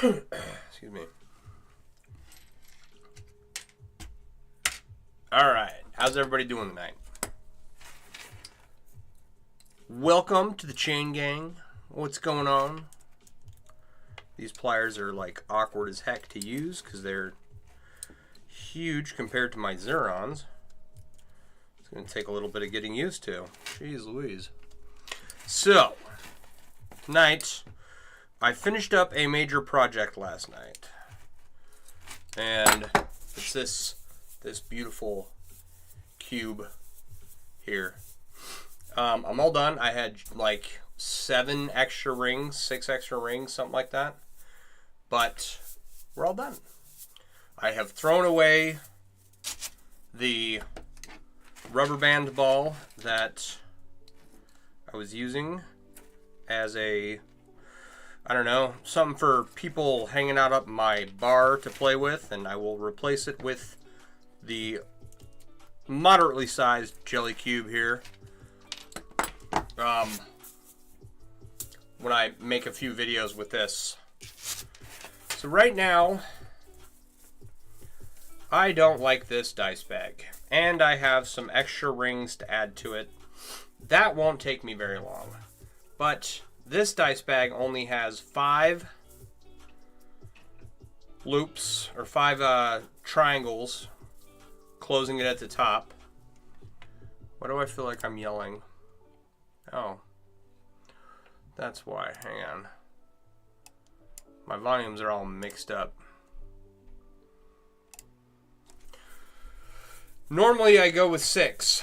Excuse me. Alright, how's everybody doing tonight? Welcome to the Chain Gang. What's going on? These pliers are like awkward as heck to use because they're huge compared to my Zerons. It's going to take a little bit of getting used to. Jeez Louise. So, tonight, I finished up a major project last night. And it's this beautiful cube here. I'm all done. I had like 7 extra rings, 6 extra rings, something like that. But we're all done. I have thrown away the rubber band ball that I was using as a, I don't know, something for people hanging out up my bar to play with, and I will replace it with the moderately sized jelly cube here. When I make a few videos with this. So right now, I don't like this dice bag, and I have some extra rings to add to it. That won't take me very long, but this dice bag only has 5 loops, or 5 triangles, closing it at the top. Why do I feel like I'm yelling? Oh. That's why. Hang on. My volumes are all mixed up. Normally I go with 6.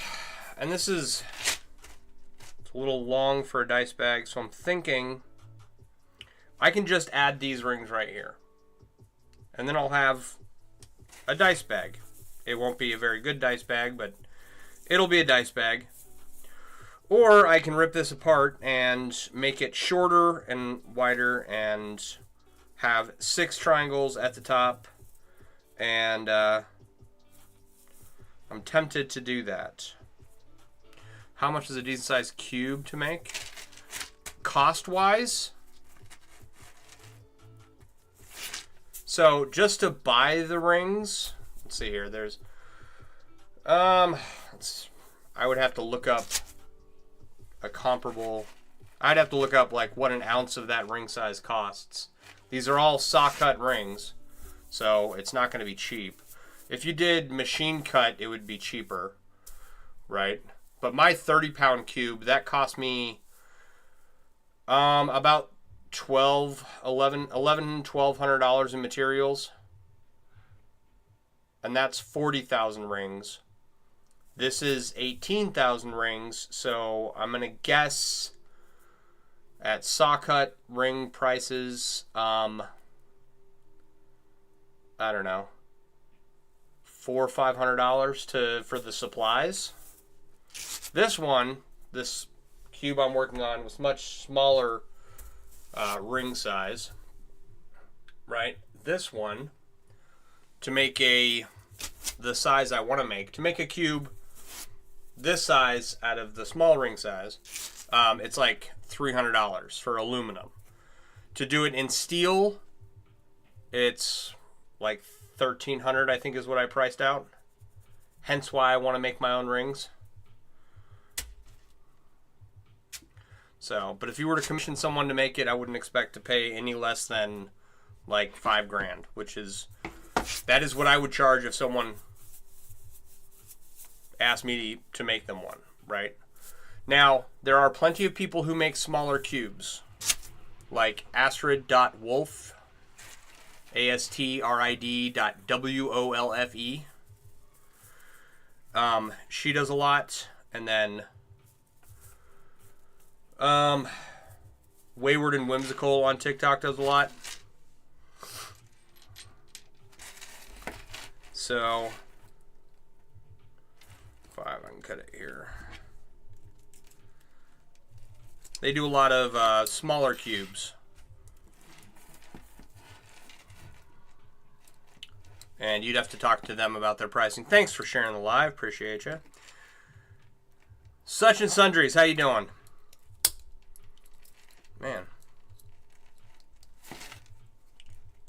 And this is a little long for a dice bag, so I'm thinking I can just add these rings right here. And then I'll have a dice bag. It won't be a very good dice bag, but it'll be a dice bag. Or I can rip this apart and make it shorter and wider and have 6 triangles at the top. And I'm tempted to do that. How much is a decent sized cube to make? Cost-wise? So just to buy the rings, let's see here, there's, I would have to look up a comparable, I'd have to look up like what an ounce of that ring size costs. These are all saw cut rings, so it's not going to be cheap. If you did machine cut, it would be cheaper, right? But my 30-pound cube, that cost me about $1,200 in materials, and that's 40,000 rings. This is 18,000 rings, so I'm going to guess at saw cut ring prices, I don't know, $400 or $500 for the supplies. This one, this cube I'm working on, was much smaller ring size, right? This one, to make the size I want to make a cube this size out of the small ring size, it's like $300 for aluminum. To do it in steel, it's like 1,300, I think is what I priced out. Hence why I want to make my own rings. So, but if you were to commission someone to make it, I wouldn't expect to pay any less than like $5,000, that is what I would charge if someone asked me to make them one, right? Now, there are plenty of people who make smaller cubes, like Astrid.Wolfe, ASTRID.WOLFE. She does a lot, and then Wayward and Whimsical on TikTok does a lot. So, I can cut it here. They do a lot of smaller cubes. And you'd have to talk to them about their pricing. Thanks for sharing the live. Appreciate you. Such and Sundries, how you doing? Man.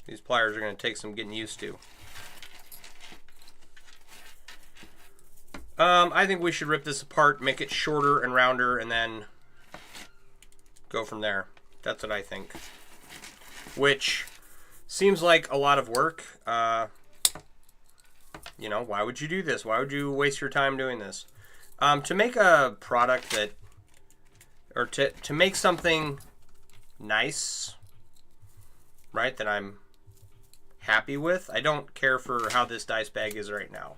These pliers are going to take some getting used to. I think we should rip this apart, make it shorter and rounder, and then go from there. That's what I think. Which seems like a lot of work. You know, why would you do this? Why would you waste your time doing this? To make a product that, or to make something nice, right, that I'm happy with, I don't care for how this dice bag is right now.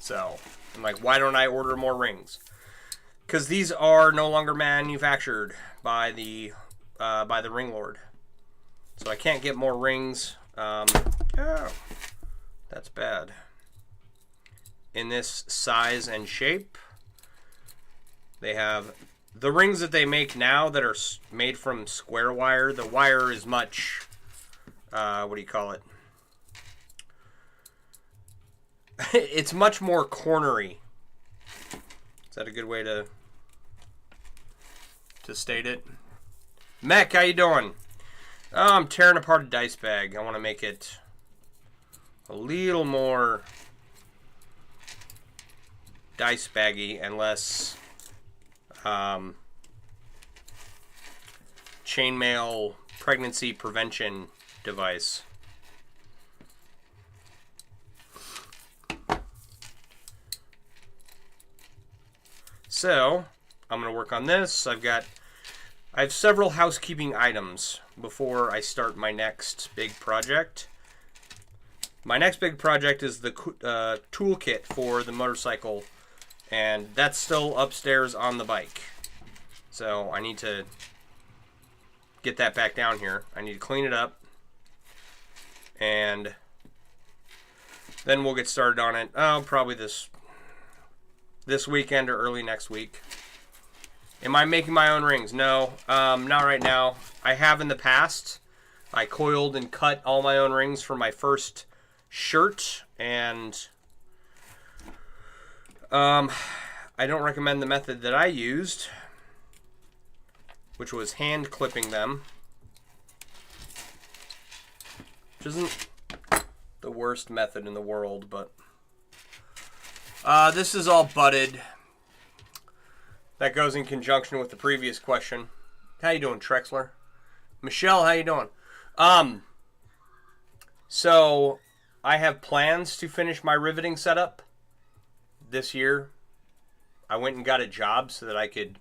So, I'm like, why don't I order more rings? Because these are no longer manufactured by the Ring Lord. So I can't get more rings. Oh, that's bad. In this size and shape. They have the rings that they make now that are made from square wire. The wire is much, what do you call it? It's much more cornery. Is that a good way to state it? Mech, how you doing? Oh, I'm tearing apart a dice bag. I want to make it a little more dice baggy and less chainmail pregnancy prevention device. So, I'm going to work on this. I have several housekeeping items before I start my next big project. My next big project is the toolkit for the motorcycle, and that's still upstairs on the bike. So I need to get that back down here. I need to clean it up, and then we'll get started on it. Probably this weekend or early next week. Am I making my own rings? No, not right now. I have in the past. I coiled and cut all my own rings for my first shirt, and I don't recommend the method that I used, which was hand clipping them, which isn't the worst method in the world, but this is all butted. That goes in conjunction with the previous question. How you doing, Trexler? Michelle, how you doing? So I have plans to finish my riveting setup this year. I went and got a job so that I could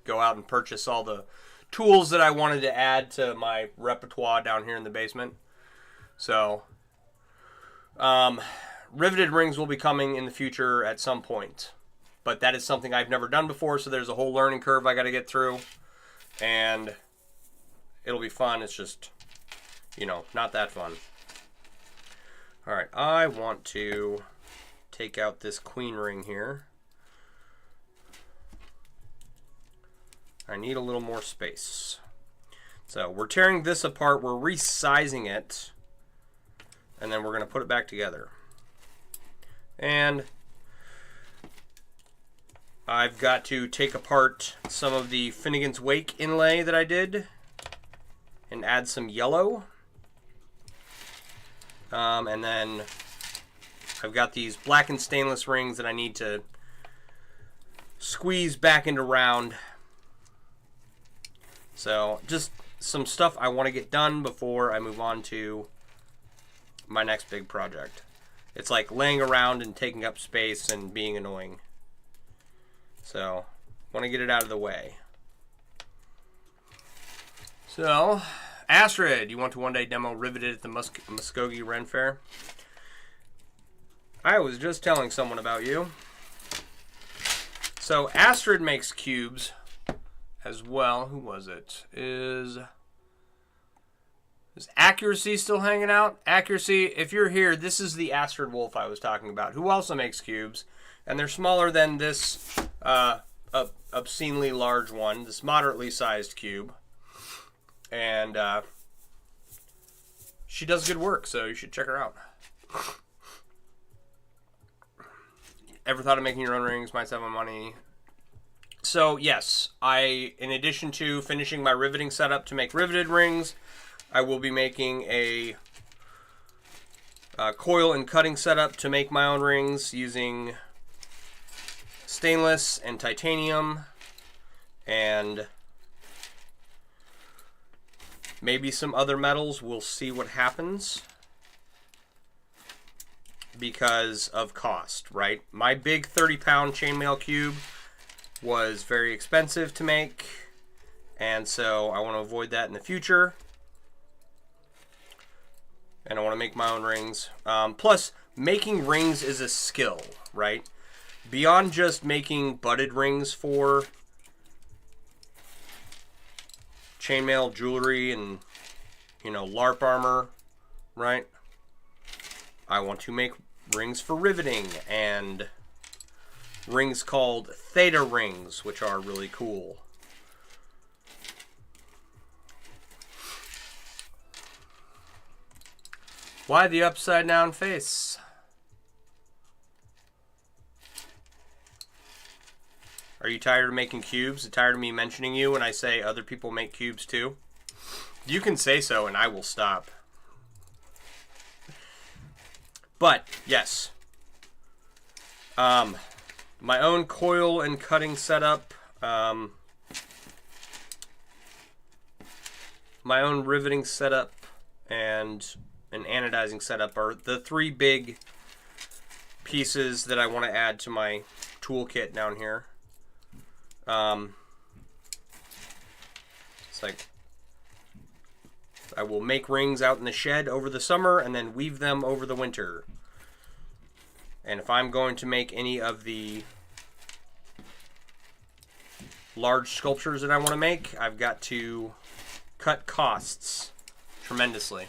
go out and purchase all the tools that I wanted to add to my repertoire down here in the basement. So, riveted rings will be coming in the future at some point. But that is something I've never done before, so there's a whole learning curve I got to get through. And it'll be fun. It's just, not that fun. Alright, I want to take out this queen ring here. I need a little more space. So we're tearing this apart, we're resizing it, and then we're going to put it back together. And I've got to take apart some of the Finnegan's Wake inlay that I did and add some yellow. And then I've got these blackened stainless rings that I need to squeeze back into round. So just some stuff I want to get done before I move on to my next big project. It's like laying around and taking up space and being annoying. So want to get it out of the way. So, Astrid, you want to one day demo Riveted at the Muskogee Ren Fair? I was just telling someone about you. So, Astrid makes cubes as well. Who was it? Is Accuracy still hanging out? Accuracy, if you're here, this is the Astrid Wolf I was talking about, who also makes cubes. And they're smaller than this obscenely large one, this moderately sized cube. And she does good work, so you should check her out. Ever thought of making your own rings? Might save my money. So, yes, in addition to finishing my riveting setup to make riveted rings, I will be making a coil and cutting setup to make my own rings using stainless and titanium and maybe some other metals. We'll see what happens because of cost, right? My big 30-pound chainmail cube was very expensive to make, and so I want to avoid that in the future. And I want to make my own rings. Plus, making rings is a skill, right? Beyond just making butted rings for chainmail jewelry and, LARP armor, right? I want to make rings for riveting and rings called theta rings, which are really cool. Why the upside down face? Are you tired of making cubes? Tired of me mentioning you when I say other people make cubes too? You can say so and I will stop. But, yes. My own coil and cutting setup. My own riveting setup and an anodizing setup are the three big pieces that I want to add to my toolkit down here. It's like I will make rings out in the shed over the summer and then weave them over the winter. And if I'm going to make any of the large sculptures that I want to make, I've got to cut costs tremendously.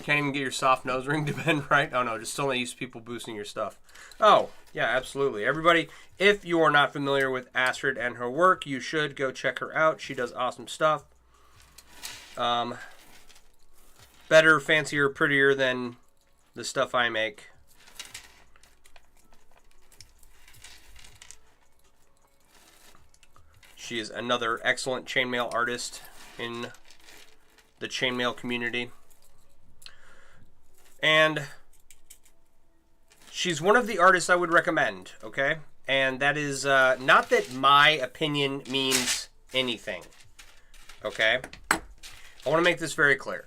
Can't even get your soft nose ring to bend right? Oh no, just still not used to people boosting your stuff. Oh, yeah, absolutely. Everybody, if you are not familiar with Astrid and her work, you should go check her out. She does awesome stuff. Better, fancier, prettier than the stuff I make. She is another excellent chainmail artist in the chainmail community. And she's one of the artists I would recommend, okay? And that is not that my opinion means anything, okay? I want to make this very clear.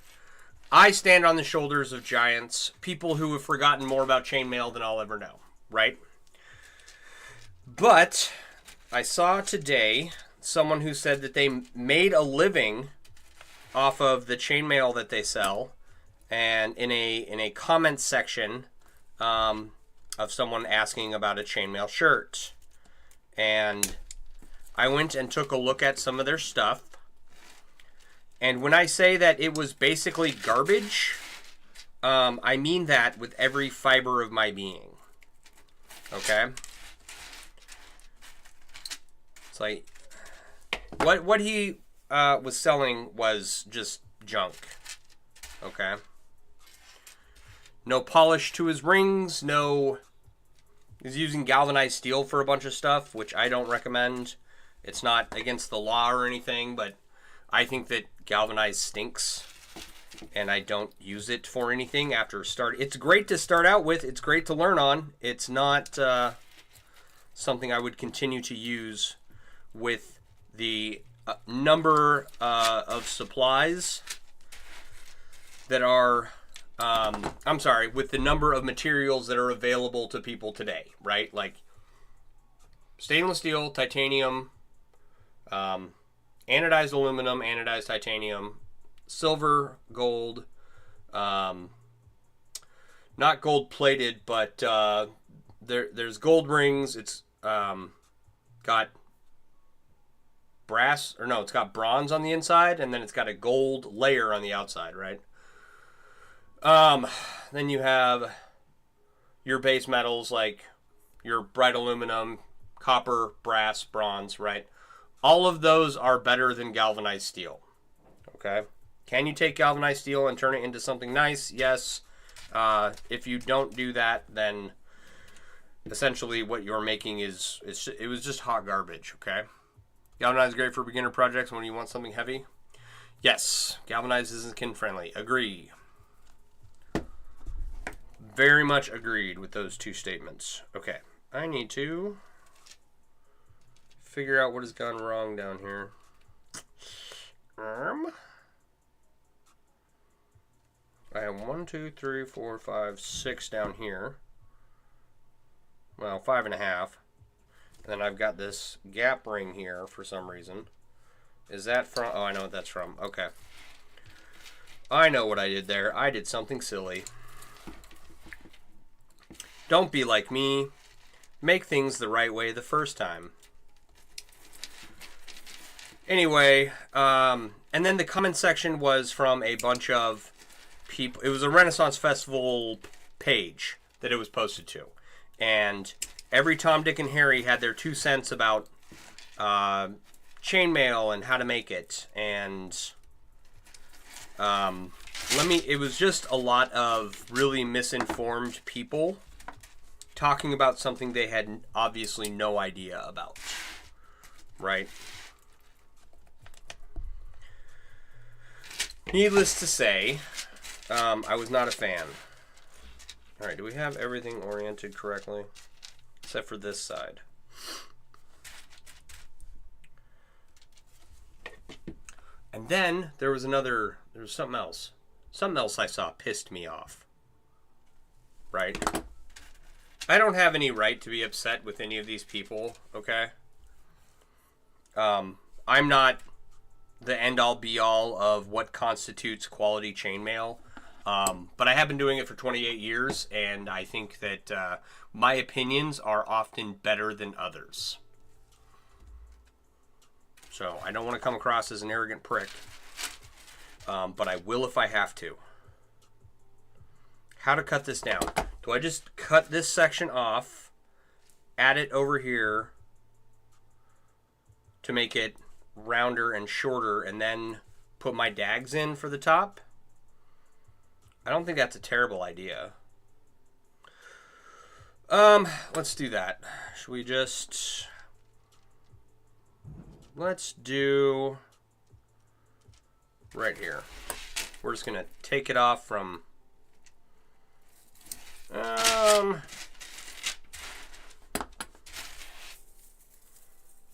I stand on the shoulders of giants, people who have forgotten more about chainmail than I'll ever know, right? But I saw today someone who said that they made a living off of the chainmail that they sell, and in a comment section of someone asking about a chainmail shirt. And I went and took a look at some of their stuff. And when I say that it was basically garbage, I mean that with every fiber of my being. Okay? It's like, what he was selling was just junk. Okay? No polish to his rings, he's using galvanized steel for a bunch of stuff, which I don't recommend. It's not against the law or anything, but I think that galvanized stinks. and I don't use it for anything after start. It's great to start out with. It's great to learn on. It's not something I would continue to use with the number of supplies that are, I'm sorry, with the number of materials that are available to people today, right? Like stainless steel, titanium, anodized aluminum, anodized titanium, silver, gold, not gold plated, but there's gold rings. It's got brass, or no, it's got bronze on the inside, and then it's got a gold layer on the outside, right? Then you have your base metals like your bright aluminum, copper, brass, bronze, right? All of those are better than galvanized steel. Okay? Can you take galvanized steel and turn it into something nice? Yes. If you don't do that, then essentially what you're making is it was just hot garbage, okay? Galvanized is great for beginner projects when you want something heavy. Yes, galvanized isn't skin friendly. Agree. Very much agreed with those two statements. Okay, I need to figure out what has gone wrong down here. I have 1, 2, 3, 4, 5, 6 down here. Well, 5.5. And then I've got this gap ring here for some reason. Is that from? Oh, I know what that's from. Okay. I know what I did there. I did something silly. Don't be like me. Make things the right way the first time. Anyway, and then the comment section was from a bunch of people. It was a Renaissance Festival page that it was posted to. And every Tom, Dick, and Harry had their 2 cents about chainmail and how to make it. And it was just a lot of really misinformed people talking about something they had obviously no idea about. Right? Needless to say, I was not a fan. Alright, do we have everything oriented correctly? Except for this side. And then there was something else. Something else I saw pissed me off. Right? I don't have any right to be upset with any of these people, okay? I'm not the end-all be-all of what constitutes quality chainmail. But I have been doing it for 28 years, and I think that my opinions are often better than others. So I don't want to come across as an arrogant prick, but I will if I have to. How to cut this down? Do I just cut this section off, add it over here to make it rounder and shorter, and then put my dags in for the top? I don't think that's a terrible idea. Let's do that. Should we just... Let's do... right here. We're just going to take it off from...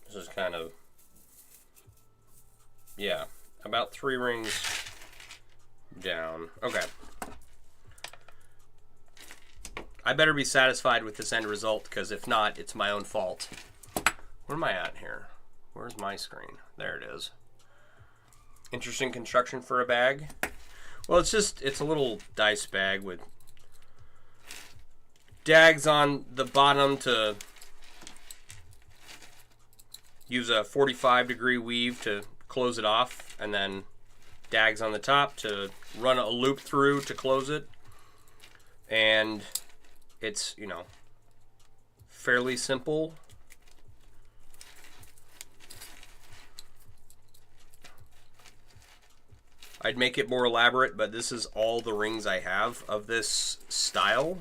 This is kind of... yeah, about 3 rings down. Okay. I better be satisfied with this end result, because if not, it's my own fault. Where am I at here? Where's my screen? There it is. Interesting construction for a bag. Well, it's a little dice bag with dags on the bottom to use a 45-degree weave to close it off, and then dags on the top to run a loop through to close it. And it's, fairly simple. I'd make it more elaborate, but this is all the rings I have of this style,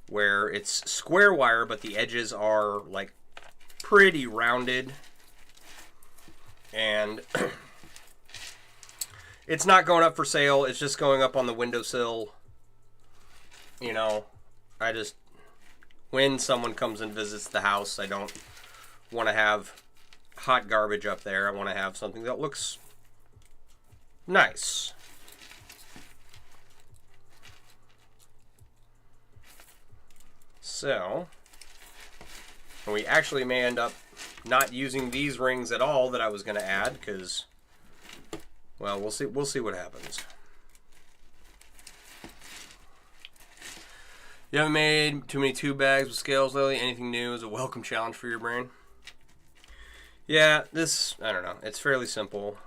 where it's square wire, but the edges are like pretty rounded. And It's not going up for sale. It's just going up on the windowsill. You know, I just, when someone comes and visits the house, I don't want to have hot garbage up there. I want to have something that looks nice. So, we actually may end up not using these rings at all that I was going to add because, well, we'll see what happens. You haven't made too many tube bags with scales lately. Anything new is a welcome challenge for your brain. Yeah, this, I don't know. It's fairly simple.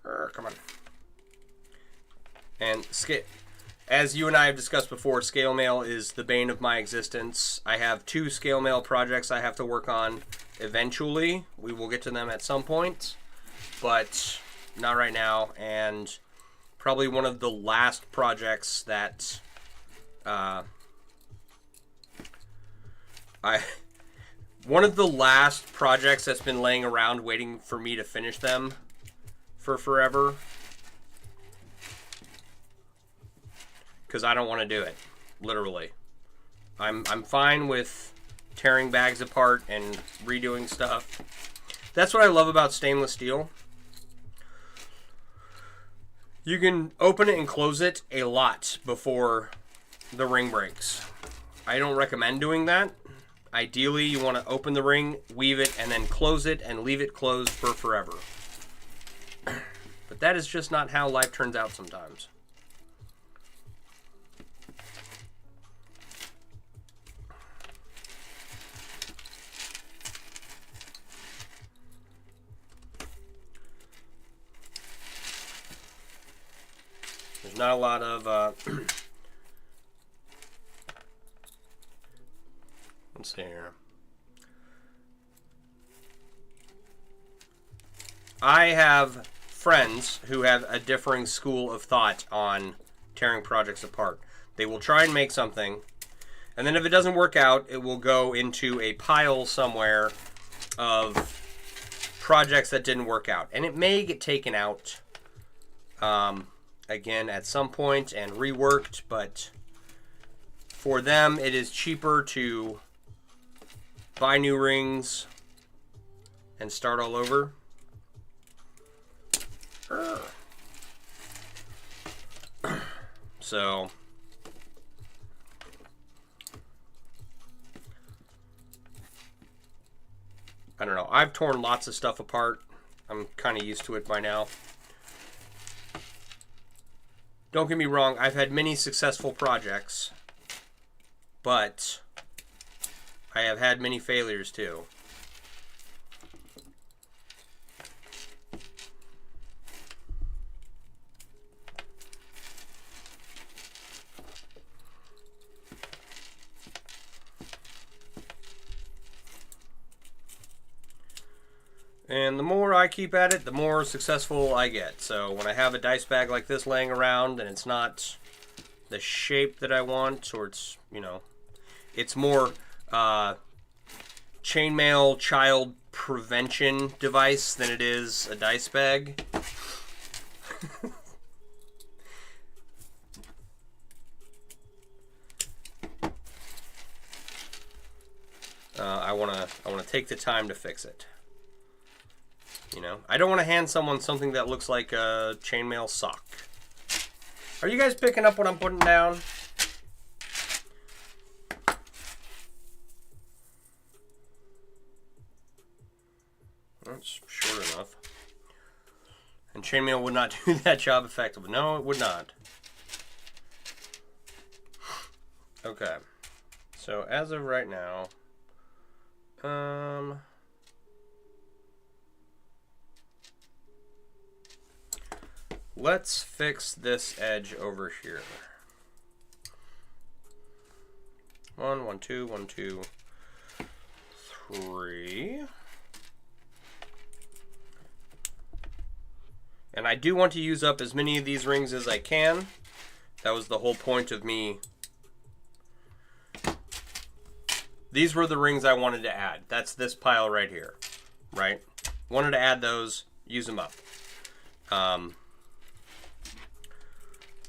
Come on. And as you and I have discussed before, scale mail is the bane of my existence. I have 2 scale mail projects I have to work on eventually. We will get to them at some point, but not right now. And probably one of the last projects that one of the last projects that's been laying around waiting for me to finish them for forever. Because I don't want to do it, literally. I'm fine with tearing bags apart and redoing stuff. That's what I love about stainless steel. You can open it and close it a lot before the ring breaks. I don't recommend doing that. Ideally, you want to open the ring, weave it, and then close it and leave it closed for forever. But that is just not how life turns out sometimes. There's not a lot of let's see here. I have friends who have a differing school of thought on tearing projects apart. They will try and make something, and then if it doesn't work out, it will go into a pile somewhere of projects that didn't work out. And it may get taken out again at some point and reworked, but for them it is cheaper to buy new rings and start all over. So I don't know. I've torn lots of stuff apart. I'm kind of used to it by now. Don't get me wrong, I've had many successful projects, but I have had many failures too. And the more I keep at it, the more successful I get. So when I have a dice bag like this laying around and it's not the shape that I want, or it's, you know, it's more chainmail child prevention device than it is a dice bag. I wanna take the time to fix it. You know, I don't want to hand someone something that looks like a chainmail sock. Are you guys picking up what I'm putting down? That's short enough. And chainmail would not do that job effectively. No, it would not. Okay. So as of right now, let's fix this edge over here. 1, 1, 2, 1, 2, 3. And I do want to use up as many of these rings as I can. That was the whole point of me. These were the rings I wanted to add. That's this pile right here, right? Wanted to add those, use them up.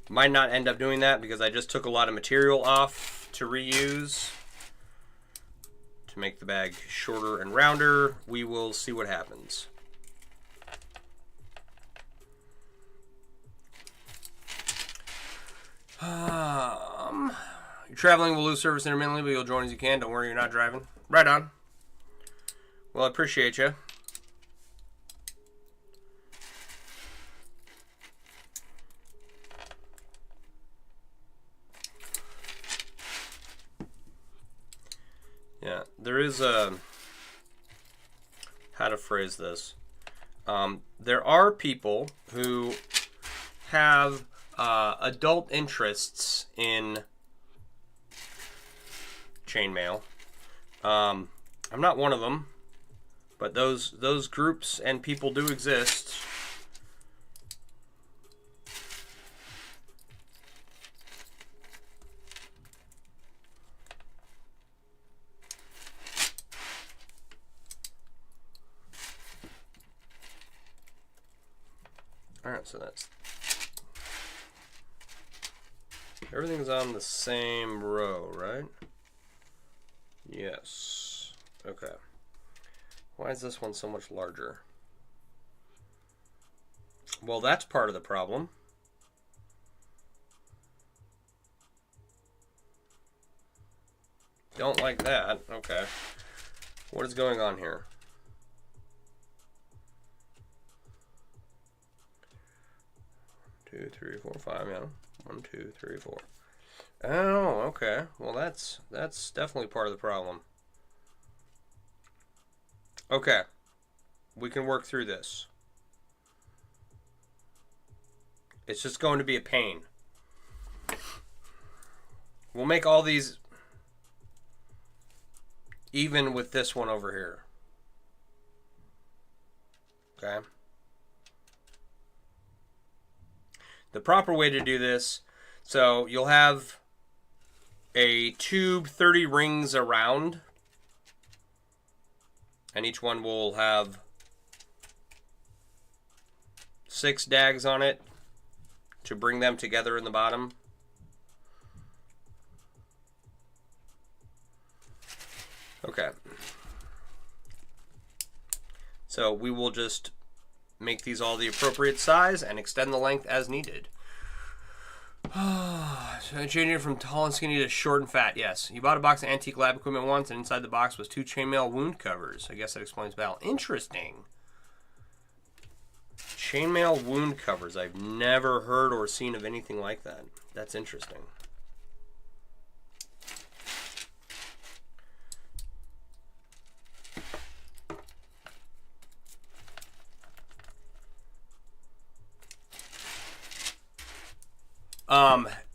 Might not end up doing that because I just took a lot of material off to reuse to make the bag shorter and rounder. We will see what happens. You're traveling, we'll lose service intermittently, but you'll join as you can. Don't worry, you're not driving. Right on. Well, I appreciate you. Yeah, there is a... how to phrase this. There are people who have adult interests in chainmail. I'm not one of them, but those groups and people do exist. Alright, so that's... everything's on the same row, right? Yes. Okay. Why is this one so much larger? Well, that's part of the problem. Don't like that. Okay. What is going on here? Two, three, four, five, yeah. 1, 2, 3, 4. Oh, okay. Well, that's definitely part of the problem. Okay. We can work through this. It's just going to be a pain. We'll make all these even with this one over here. Okay. The proper way to do this, so you'll have a tube 30 rings around, and each one will have 6 dags on it to bring them together in the bottom. Okay. So we will just make these all the appropriate size and extend the length as needed. So I changed it from tall and skinny to short and fat. Yes. You bought a box of antique lab equipment once, and inside the box was 2 chainmail wound covers. I guess that explains Val. Interesting. Chainmail wound covers. I've never heard or seen of anything like that. That's interesting.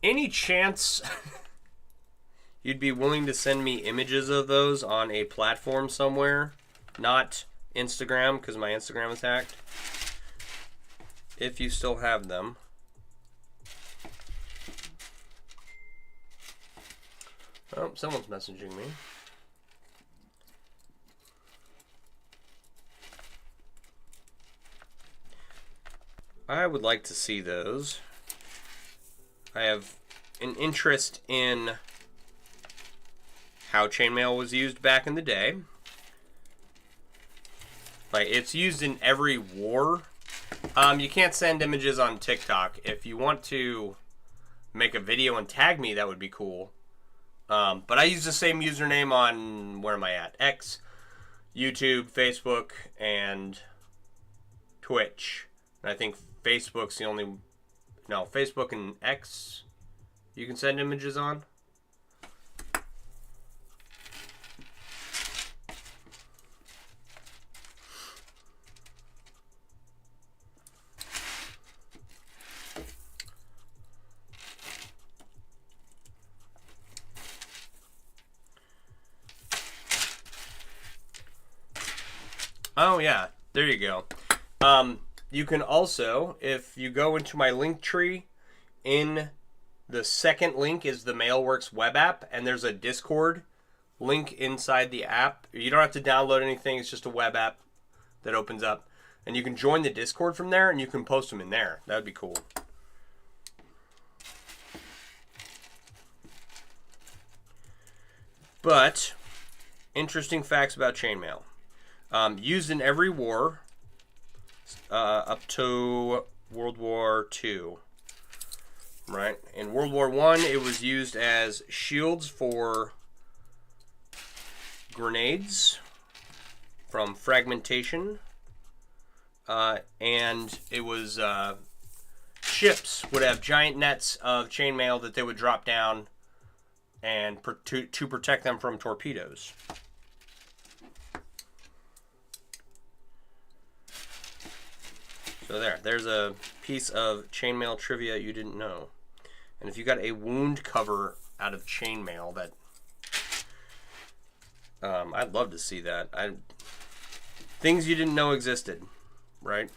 Any chance you'd be willing to send me images of those on a platform somewhere? Not Instagram, because my Instagram is hacked. If you still have them. Oh, someone's messaging me. I would like to see those. I have an interest in how chainmail was used back in the day. Like, it's used in every war. You can't send images on TikTok. If you want to make a video and tag me, that would be cool. But I use the same username on, where am I at? X, YouTube, Facebook, and Twitch. And I think Facebook's the only... No, Facebook and X you can send images on. Oh, yeah. There you go. You can also, if you go into my link tree, in the second link is the Mailworks web app, and there's a Discord link inside the app. You don't have to download anything. It's just a web app that opens up. And you can join the Discord from there, and you can post them in there. That would be cool. But, interesting facts about chainmail. Used in every war up to World War II. Right? In World War I, it was used as shields for grenades from fragmentation. And it was ships would have giant nets of chainmail that they would drop down and to protect them from torpedoes. So there's a piece of chainmail trivia you didn't know. And if you got a wound cover out of chainmail, that I'd love to see that. Things you didn't know existed, right?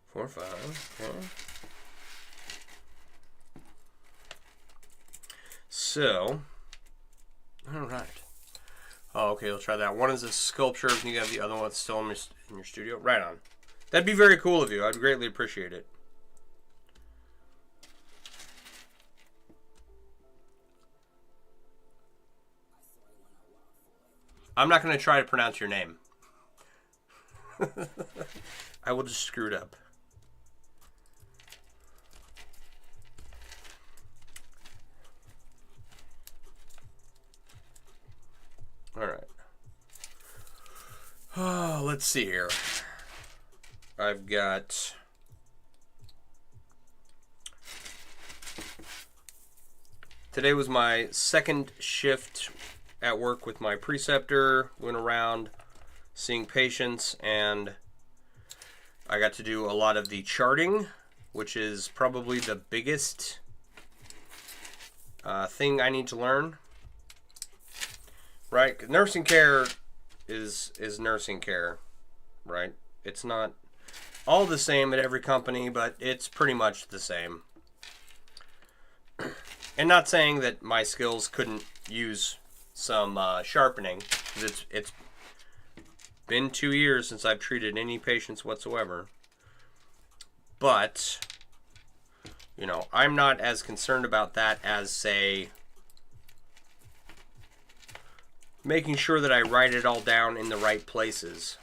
Four, five, okay. So, all right. Oh, okay, we'll try that. One is a sculpture, and you have the other one that's still in your studio. Right on. That'd be very cool of you. I'd greatly appreciate it. I'm not going to try to pronounce your name. I will just screw it up. All right. Oh, let's see here. I've got today was my second shift at work with my preceptor. Went around seeing patients, and I got to do a lot of the charting, which is probably the biggest thing I need to learn. Right? Nursing care is nursing care, right? It's not all the same at every company, but it's pretty much the same. And not saying that my skills couldn't use some sharpening. It's been 2 years since I've treated any patients whatsoever. But, you know, I'm not as concerned about that as, say, making sure that I write it all down in the right places.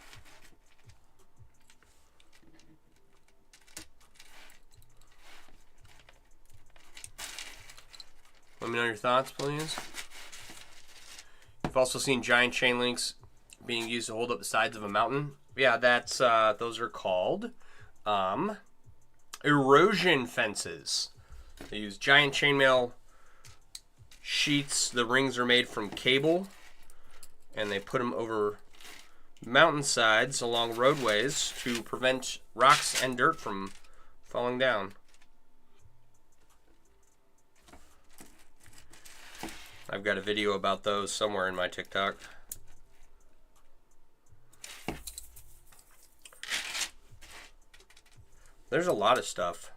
Let me know your thoughts, please. You've also seen giant chain links being used to hold up the sides of a mountain. Yeah, that's those are called erosion fences. They use giant chainmail sheets. The rings are made from cable, and they put them over mountainsides along roadways to prevent rocks and dirt from falling down. I've got a video about those somewhere in my TikTok. There's a lot of stuff.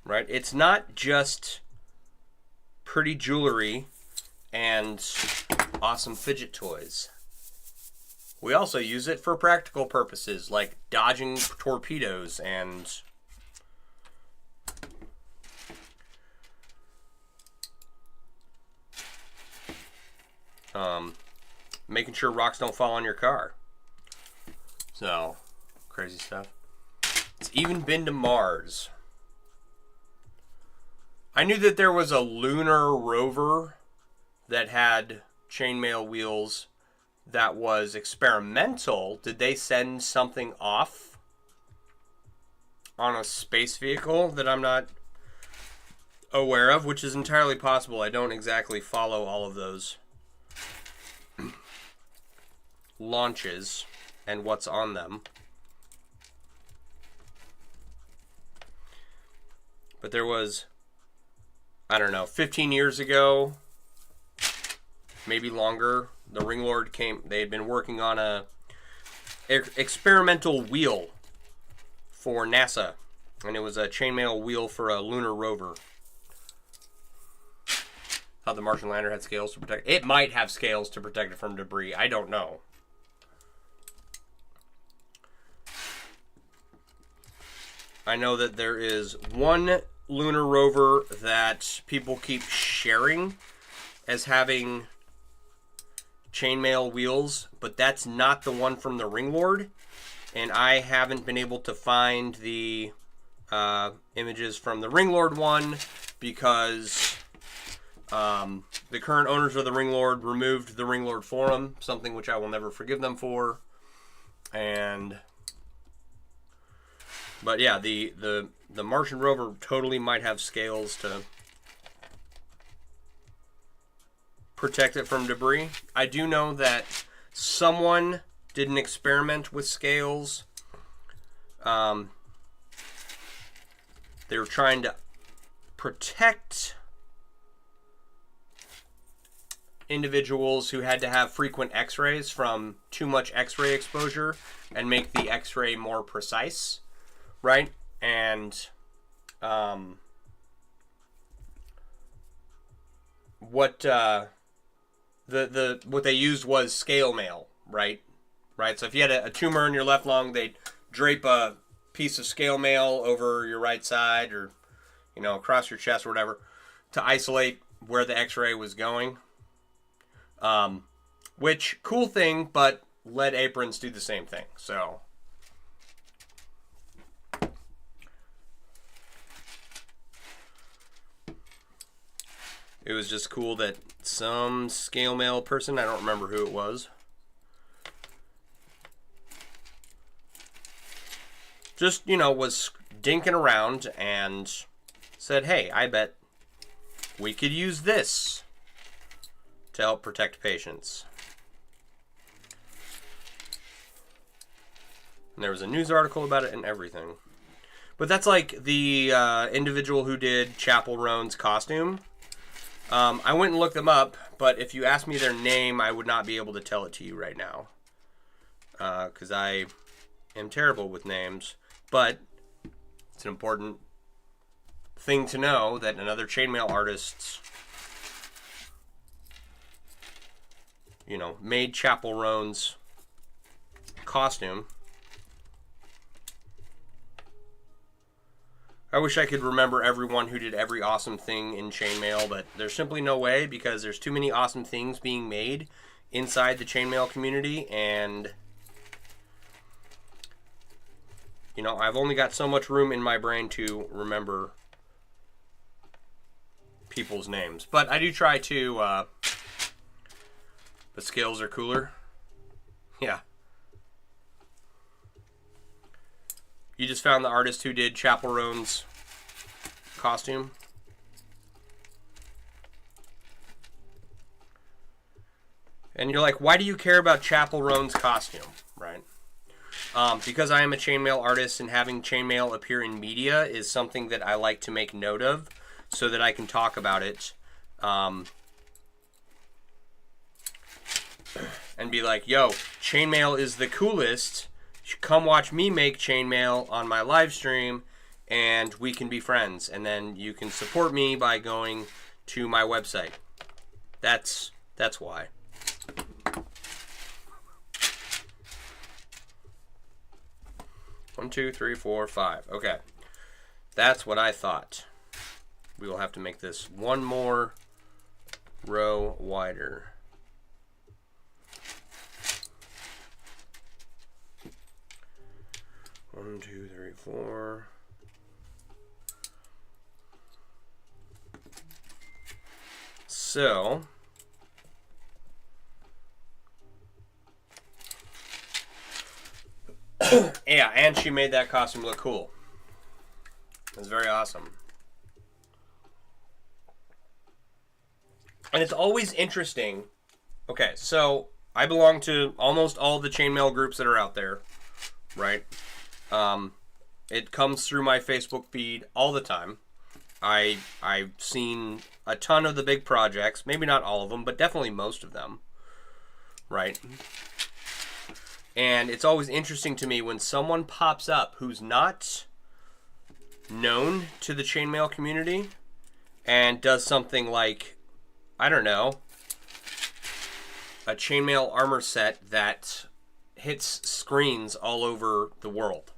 Right? It's not just pretty jewelry and awesome fidget toys. We also use it for practical purposes, like dodging torpedoes and making sure rocks don't fall on your car. So, crazy stuff. It's even been to Mars. I knew that there was a lunar rover that had chainmail wheels that was experimental. Did they send something off on a space vehicle that I'm not aware of, which is entirely possible. I don't exactly follow all of those launches and what's on them. But there was, I don't know, 15 years ago, maybe longer, the Ring Lord came. They had been working on a experimental wheel for NASA, and it was a chainmail wheel for a lunar rover. Thought the Martian lander had scales to protect. It might have scales to protect it from debris. I don't know. I know that there is one lunar rover that people keep sharing as having chainmail wheels, but that's not the one from the Ring Lord, and I haven't been able to find the images from the Ring Lord one because the current owners of the Ring Lord removed the Ring Lord forum, something which I will never forgive them for. But yeah, the Martian rover totally might have scales to protect it from debris. I do know that someone did an experiment with scales. They were trying to protect individuals who had to have frequent x-rays from too much x-ray exposure and make the x-ray more precise, right? And what they used was scale mail, right? So if you had a tumor in your left lung, they'd drape a piece of scale mail over your right side, or across your chest or whatever, to isolate where the x-ray was going. Which, cool thing, but lead aprons do the same thing, so. It was just cool that some scale mail person, I don't remember who it was, just, was dinking around and said, hey, I bet we could use this to help protect patients. And there was a news article about it and everything. But that's like the individual who did Chapel Roan's costume. I went and looked them up, but if you asked me their name, I would not be able to tell it to you right now. Because I am terrible with names. But it's an important thing to know that another chainmail artist, made Chapel Roan's costume. I wish I could remember everyone who did every awesome thing in chainmail, but there's simply no way because there's too many awesome things being made inside the chainmail community, and I've only got so much room in my brain to remember people's names. But I do try to, the scales are cooler. Yeah. You just found the artist who did Chapel Roan's costume. And you're like, why do you care about Chapel Roan's costume, right? Because I am a chainmail artist, and having chainmail appear in media is something that I like to make note of so that I can talk about it. And be like, yo, chainmail is the coolest. You should come watch me make chainmail on my live stream, and we can be friends. And then you can support me by going to my website. That's why. One, two, three, four, five. Okay. That's what I thought. We will have to make this one more row wider. One, two, three, four. So, yeah, and she made that costume look cool. It's very awesome. And it's always interesting. Okay, so I belong to almost all the chainmail groups that are out there, right? It comes through my Facebook feed all the time. I've seen a ton of the big projects, maybe not all of them, but definitely most of them. right? And it's always interesting to me when someone pops up who's not known to the chainmail community and does something like, I don't know, a chainmail armor set that hits screens all over the world.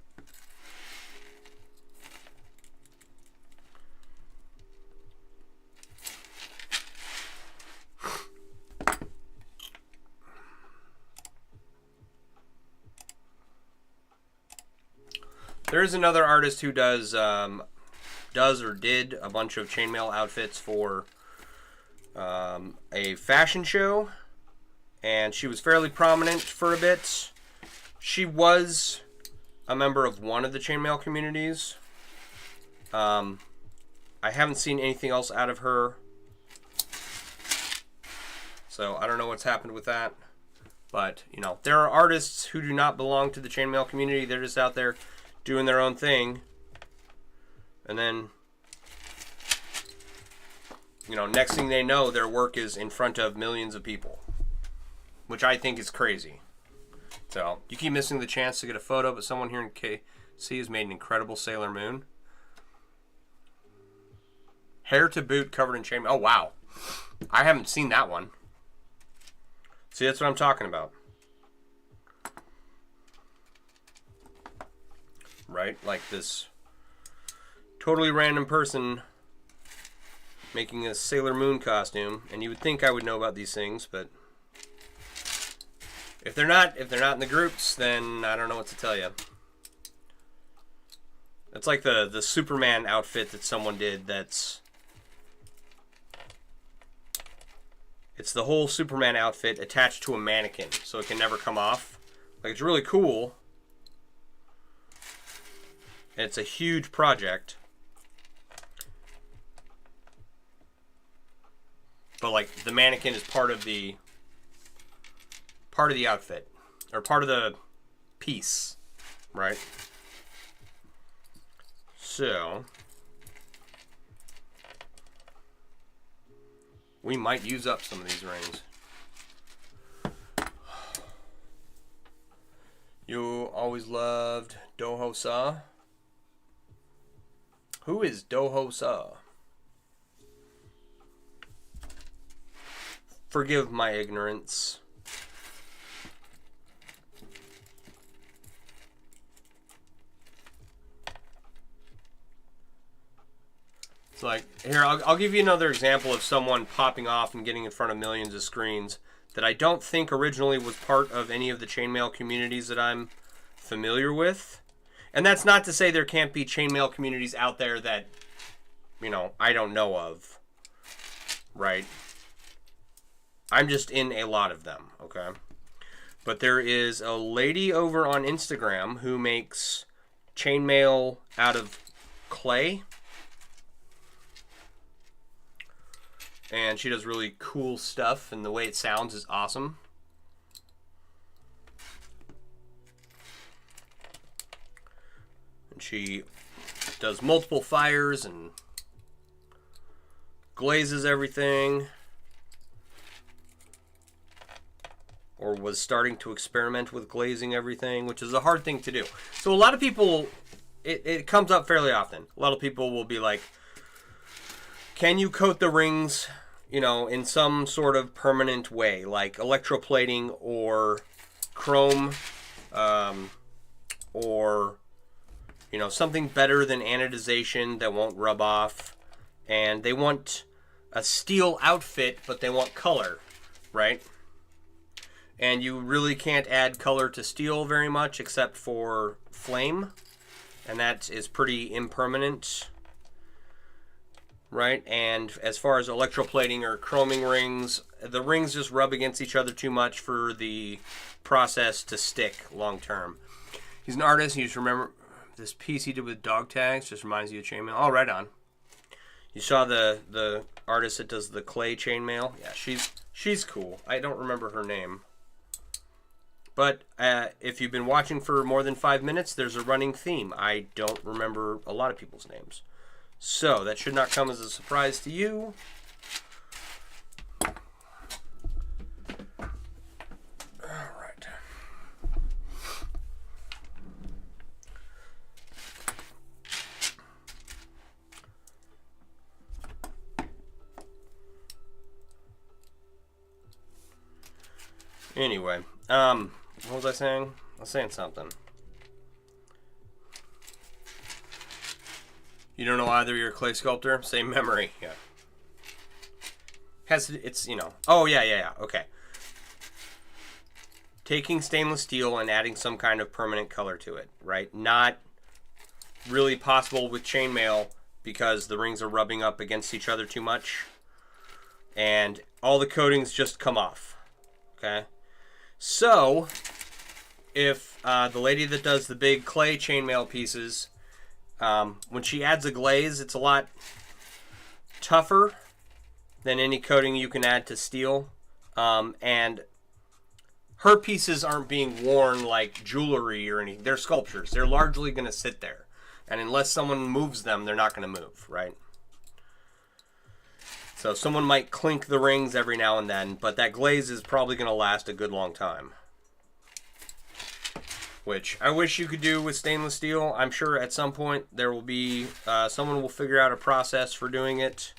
There's another artist who does or did a bunch of chainmail outfits for a fashion show, and she was fairly prominent for a bit. She was a member of one of the chainmail communities. I haven't seen anything else out of her, so I don't know what's happened with that. But, you know, there are artists who do not belong to the chainmail community. They're just out there doing their own thing, and then, you know, next thing they know, their work is in front of millions of people, which I think is crazy. So you keep missing the chance to get a photo, but someone here in KC has made an incredible Sailor Moon. Hair to boot covered in chainmail. Oh wow, I haven't seen that one. See, that's what I'm talking about. Right? Like this totally random person making a Sailor Moon costume, and you would think I would know about these things, but if they're not in the groups, then I don't know what to tell you. It's like the Superman outfit that someone did. It's the whole Superman outfit attached to a mannequin, so it can never come off. Like, it's really cool. It's a huge project. But like the mannequin is part of the outfit, or part of the piece, right? So we might use up some of these rings. You always loved Doho-sa. Who is Doho-sa? Forgive my ignorance. It's like, here, I'll give you another example of someone popping off and getting in front of millions of screens that I don't think originally was part of any of the chainmail communities that I'm familiar with. And that's not to say there can't be chainmail communities out there that, you know, I don't know of, right? I'm just in a lot of them, okay? But there is a lady over on Instagram who makes chainmail out of clay. And she does really cool stuff, and the way it sounds is awesome. She does multiple fires and glazes everything, or was starting to experiment with glazing everything, which is a hard thing to do. So a lot of people, it comes up fairly often. A lot of people will be like, can you coat the rings, you know, in some sort of permanent way, like electroplating or chrome, or, you know, something better than anodization that won't rub off. And they want a steel outfit, but they want color, right? And you really can't add color to steel very much except for flame. And that is pretty impermanent, right? And as far as electroplating or chroming rings, the rings just rub against each other too much for the process to stick long term. He's an artist. You just remember this piece he did with dog tags. Just reminds you of chainmail. Oh, right on. You saw the artist that does the clay chainmail? Yeah, she's cool. I don't remember her name. But if you've been watching for more than 5 minutes, there's a running theme. I don't remember a lot of people's names. So that should not come as a surprise to you. Anyway, what was I saying? I was saying something. You don't know either you're a clay sculptor? Same memory. Yeah. It's, you know. Oh, yeah. Okay. Taking stainless steel and adding some kind of permanent color to it, right? Not really possible with chainmail because the rings are rubbing up against each other too much. And all the coatings just come off. Okay? So, if the lady that does the big clay chainmail pieces, when she adds a glaze, it's a lot tougher than any coating you can add to steel. And her pieces aren't being worn like jewelry or anything. They're sculptures. They're largely going to sit there. And unless someone moves them, they're not going to move, right? So someone might clink the rings every now and then, but that glaze is probably going to last a good long time. Which I wish you could do with stainless steel. I'm sure at some point there will be, someone will figure out a process for doing it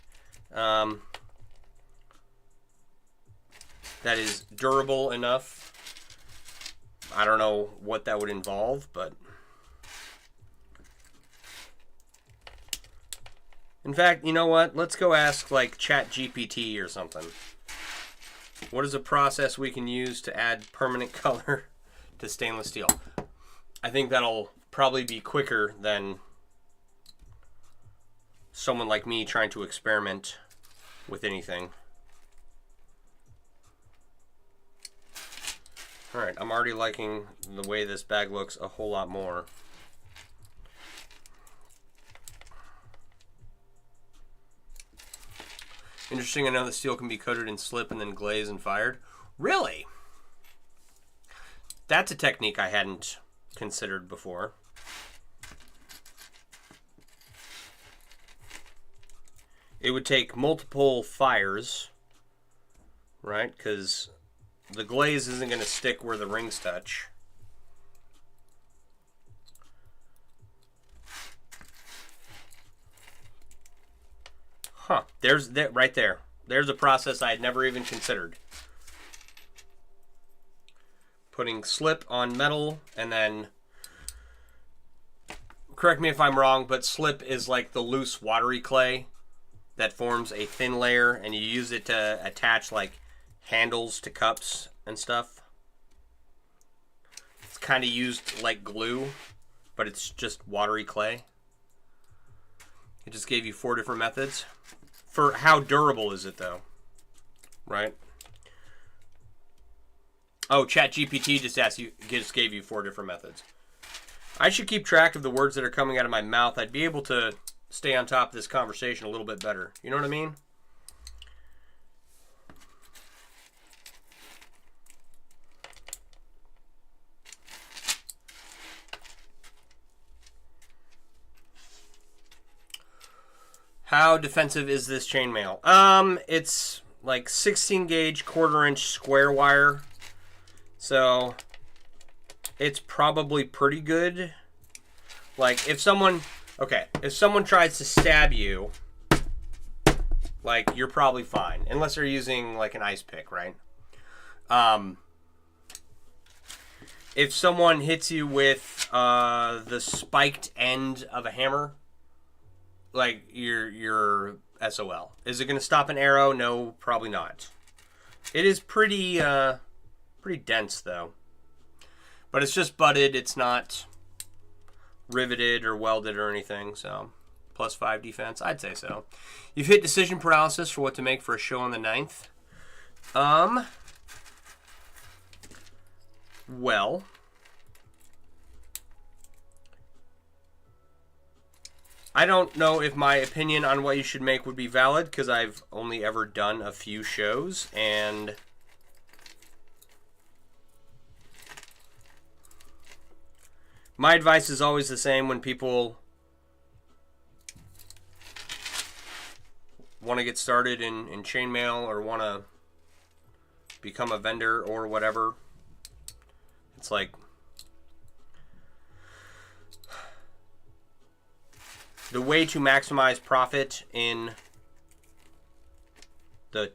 that is durable enough. I don't know what that would involve, but... In fact, you know what? Let's go ask, like, ChatGPT or something. What is a process we can use to add permanent color to stainless steel? I think that'll probably be quicker than someone like me trying to experiment with anything. Alright, I'm already liking the way this bag looks a whole lot more. Interesting, I know the steel can be coated in slip and then glazed and fired. Really? That's a technique I hadn't considered before. It would take multiple fires, right? Because the glaze isn't going to stick where the rings touch. Huh, there's that right there. There's a process I had never even considered. Putting slip on metal and then, correct me if I'm wrong, but slip is like the loose watery clay that forms a thin layer and you use it to attach like handles to cups and stuff. It's kind of used like glue, but it's just watery clay. It just gave you 4 different methods. For how durable is it, though? Right? Oh, ChatGPT just gave you 4 different methods. I should keep track of the words that are coming out of my mouth. I'd be able to stay on top of this conversation a little bit better. You know what I mean? How defensive is this chainmail? It's like 16 gauge 1/4 inch square wire. So it's probably pretty good. Like if someone tries to stab you, like you're probably fine. Unless they're using like an ice pick, right? If someone hits you with the spiked end of a hammer, like you're SOL. Is it going to stop an arrow? No, probably not. It is pretty dense though. But it's just butted. It's not riveted or welded or anything. So +5 defense, I'd say so. You've hit decision paralysis for what to make for a show on the 9th. Well, I don't know if my opinion on what you should make would be valid because I've only ever done a few shows, and my advice is always the same when people want to get started in chainmail or want to become a vendor or whatever. It's like, the way to maximize profit in the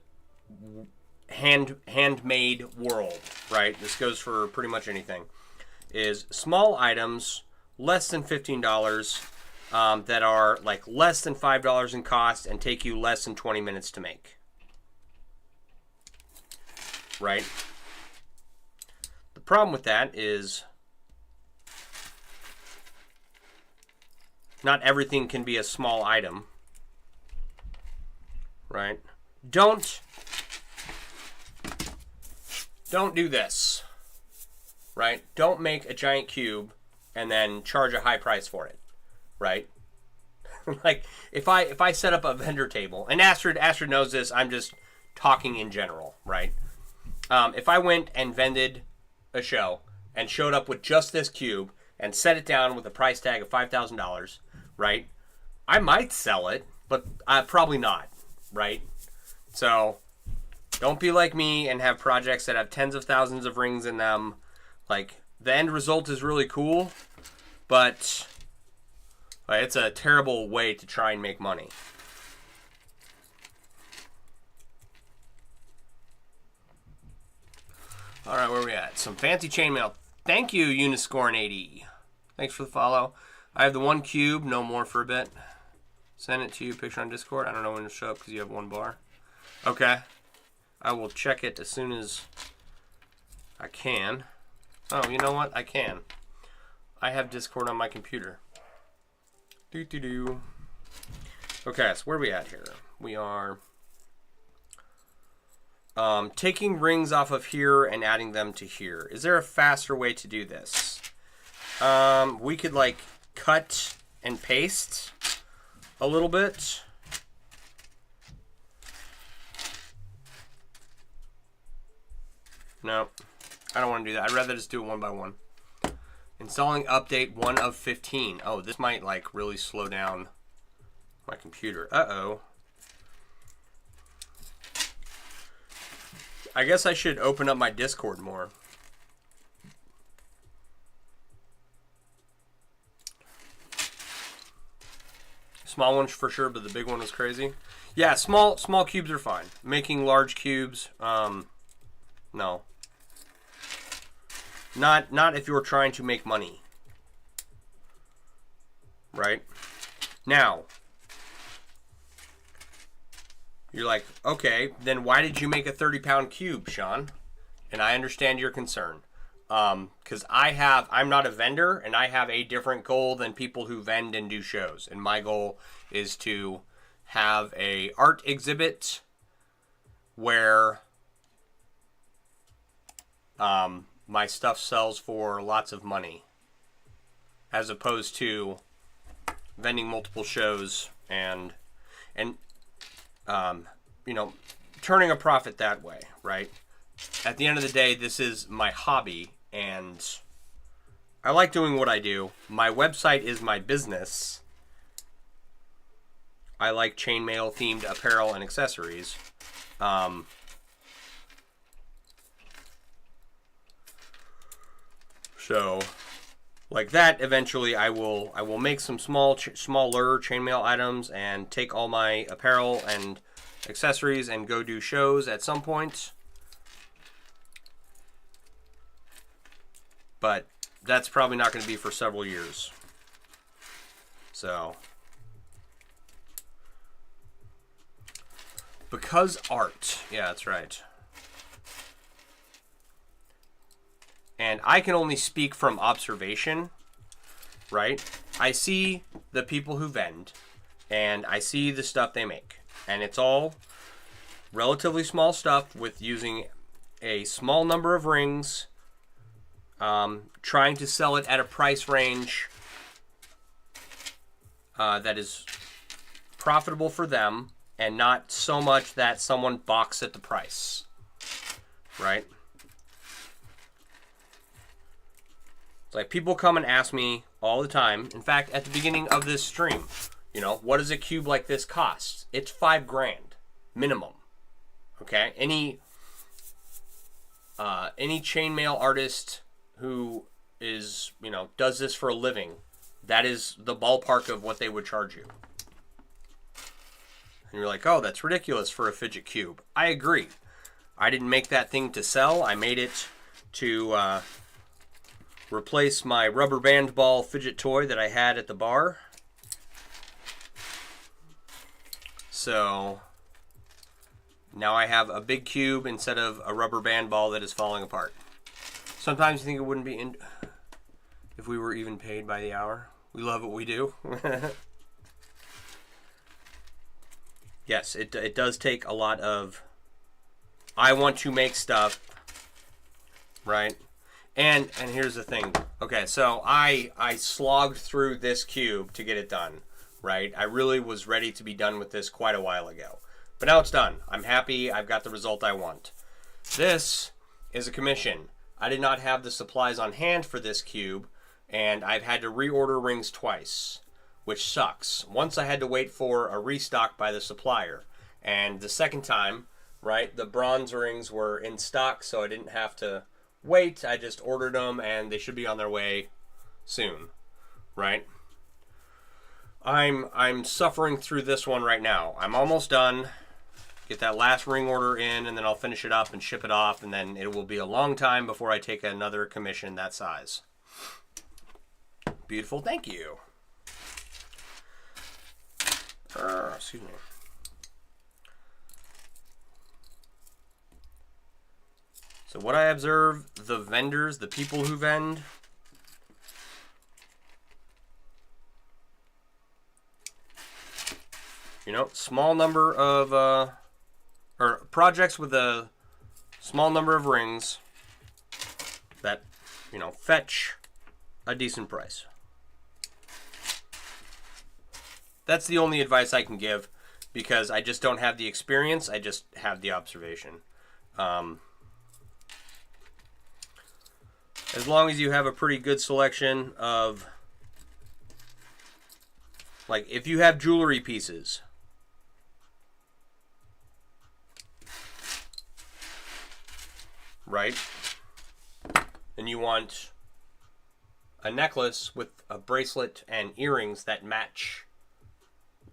handmade world, right? This goes for pretty much anything. Is small items less than $15 that are like less than $5 in cost and take you less than 20 minutes to make. Right? The problem with that is not everything can be a small item. Right? Don't do this. Right? Don't make a giant cube and then charge a high price for it. Right? Like if I set up a vendor table, and Astrid knows this, I'm just talking in general, right? If I went and vended a show and showed up with just this cube and set it down with a price tag of $5,000, right? I might sell it, but probably not, right? So don't be like me and have projects that have tens of thousands of rings in them. Like, the end result is really cool, but it's a terrible way to try and make money. All right, where are we at? Some fancy chainmail. Thank you, Uniscorn80. Thanks for the follow. I have the one cube, no more for a bit. Send it to you, picture on Discord. I don't know when it'll show up because you have one bar. Okay. I will check it as soon as I can. Oh, you know what? I can. I have Discord on my computer. Okay, so where are we at here? We are taking rings off of here and adding them to here. Is there a faster way to do this? We could like cut and paste a little bit. No, I don't want to do that. I'd rather just do it one by one. Installing update 1 of 15. Oh, this might like really slow down my computer. Uh-oh. I guess I should open up my Discord more. Small ones for sure, but the big one was crazy. Yeah, small cubes are fine. Making large cubes, no. Not if you're trying to make money. Right? Now, you're like, okay, then why did you make a 30-pound cube, Sean? And I understand your concern. Because I'm not a vendor, and I have a different goal than people who vend and do shows. And my goal is to have a art exhibit where my stuff sells for lots of money, as opposed to vending multiple shows and you know, turning a profit that way, right? At the end of the day, this is my hobby, and I like doing what I do. My website is my business. I like chainmail themed apparel and accessories. So, like that, eventually I will make some smaller chainmail items and take all my apparel and accessories and go do shows at some point. But that's probably not going to be for several years. So, because art. Yeah, that's right. And I can only speak from observation, right? I see the people who vend, and I see the stuff they make. And it's all relatively small stuff with using a small number of rings, trying to sell it at a price range that is profitable for them, and not so much that someone balks at the price, right? It's like people come and ask me all the time. In fact, at the beginning of this stream, you know, what does a cube like this cost? It's $5,000 minimum. Okay, any chainmail artist who is, you know, does this for a living, that is the ballpark of what they would charge you. And you're like, oh, that's ridiculous for a fidget cube. I agree. I didn't make that thing to sell. I made it to replace my rubber band ball fidget toy that I had at the bar. So now I have a big cube instead of a rubber band ball that is falling apart. Sometimes you think it wouldn't be if we were even paid by the hour. We love what we do. Yes, it does take a lot of, I want to make stuff, right? And here's the thing. Okay, so I slogged through this cube to get it done, right? I really was ready to be done with this quite a while ago. But now it's done. I'm happy. I've got the result I want. This is a commission. I did not have the supplies on hand for this cube, and I've had to reorder rings twice, which sucks. Once I had to wait for a restock by the supplier, and the second time, right, the bronze rings were in stock, so I didn't have to wait. I just ordered them, and they should be on their way soon, right? I'm suffering through this one right now. I'm almost done. Get that last ring order in, and then I'll finish it up and ship it off, and then it will be a long time before I take another commission that size. Beautiful, thank you. Excuse me. So what I observe, the vendors, the people who vend, you know, small number of, or projects with a small number of rings that, you know, fetch a decent price. That's the only advice I can give, because I just don't have the experience. I just have the observation. As long as you have a pretty good selection of, like, if you have jewelry pieces, right, and you want a necklace with a bracelet and earrings that match,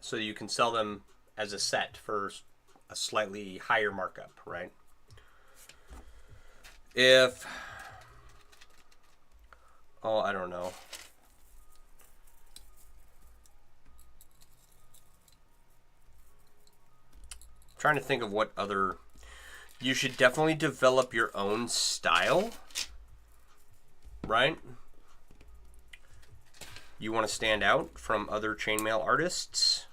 so you can sell them as a set for a slightly higher markup, right? If, oh, I don't know. I'm trying to think of what other, you should definitely develop your own style, right? You want to stand out from other chainmail artists.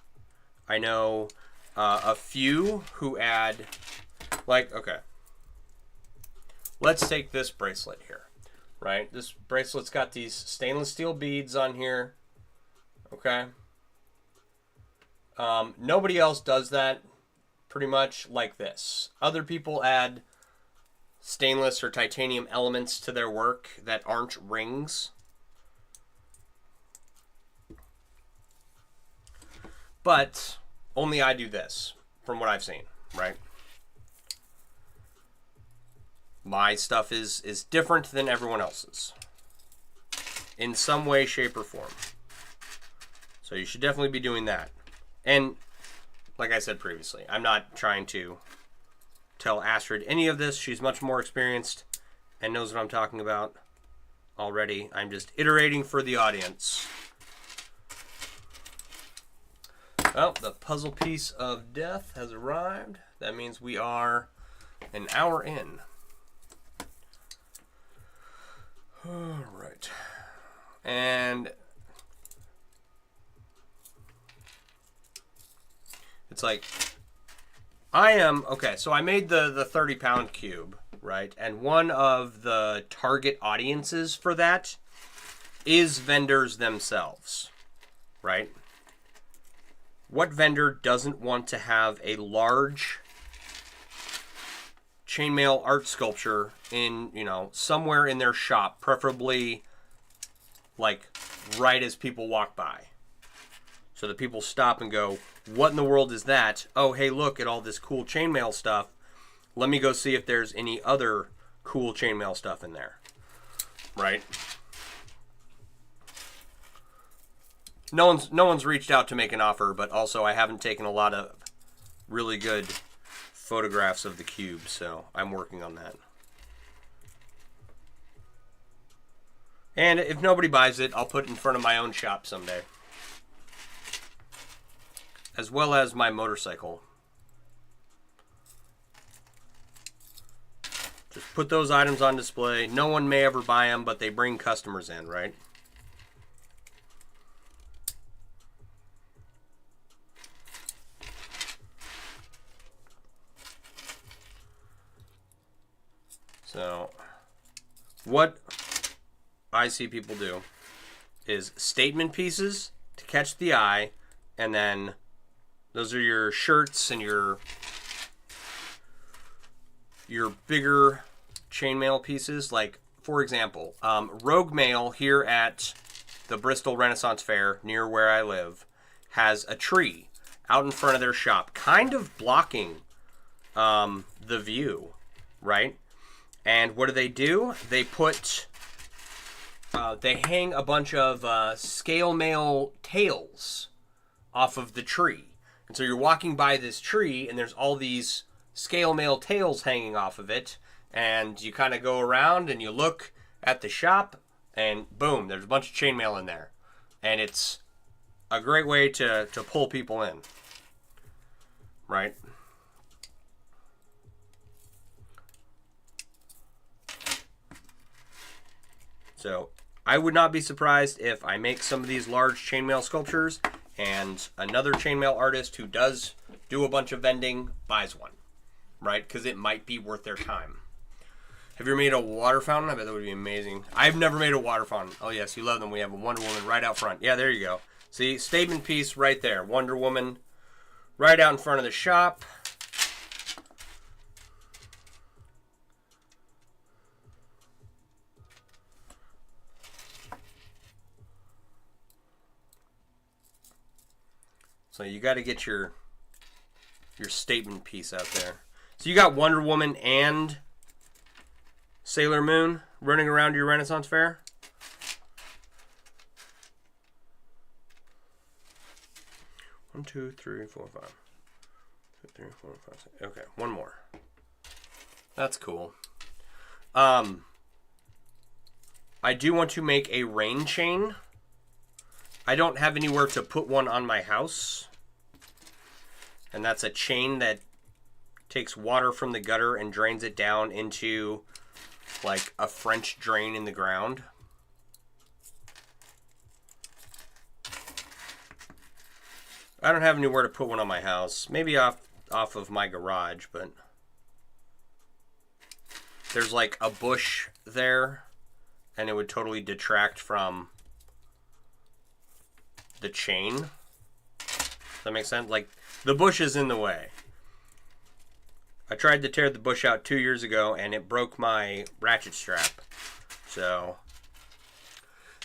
I know a few who add, like, okay, let's take this bracelet here, right? This bracelet's got these stainless steel beads on here, okay? Nobody else does that pretty much like this. Other people add stainless or titanium elements to their work that aren't rings. But only I do this, from what I've seen, right? My stuff is different than everyone else's, in some way, shape, or form. So you should definitely be doing that. And like I said previously, I'm not trying to tell Astrid any of this. She's much more experienced and knows what I'm talking about already. I'm just iterating for the audience. Well, the puzzle piece of death has arrived. That means we are an hour in. All right. And it's like, okay, so I made the 30-pound cube, right? And one of the target audiences for that is vendors themselves, right? What vendor doesn't want to have a large chainmail art sculpture in, you know, somewhere in their shop, preferably like right as people walk by, so that people stop and go, what in the world is that? Oh, hey, look at all this cool chainmail stuff. Let me go see if there's any other cool chainmail stuff in there, right? No one's reached out to make an offer, but also I haven't taken a lot of really good photographs of the cube, so I'm working on that. And if nobody buys it, I'll put it in front of my own shop someday. As well as my motorcycle. Just put those items on display. No one may ever buy them, but they bring customers in, right? So, what I see people do is statement pieces to catch the eye, and then those are your shirts and your bigger chainmail pieces. Like, for example, Rogue Mail here at the Bristol Renaissance Fair near where I live has a tree out in front of their shop, kind of blocking the view, right? And what do? They put, they hang a bunch of scale mail tails off of the tree. And so you're walking by this tree and there's all these scale mail tails hanging off of it. And you kind of go around and you look at the shop and boom, there's a bunch of chainmail in there. And it's a great way to pull people in, right? So I would not be surprised if I make some of these large chainmail sculptures and another chainmail artist who does do a bunch of vending buys one, right? Because it might be worth their time. Have you ever made a water fountain? I bet that would be amazing. I've never made a water fountain. Oh yes, you love them. We have a Wonder Woman right out front. Yeah, there you go. See, statement piece right there. Wonder Woman right out in front of the shop. So you got to get your statement piece out there. So you got Wonder Woman and Sailor Moon running around your Renaissance Fair. One, two, three, four, five. 2, 3, 4, 5, 6. Okay, one more. That's cool. I do want to make a rain chain. I don't have anywhere to put one on my house. And that's a chain that takes water from the gutter and drains it down into like a French drain in the ground. I don't have anywhere to put one on my house. Maybe off of my garage, but there's like a bush there and it would totally detract from the chain. Does that make sense? Like, the bush is in the way. I tried to tear the bush out 2 years ago and it broke my ratchet strap. So,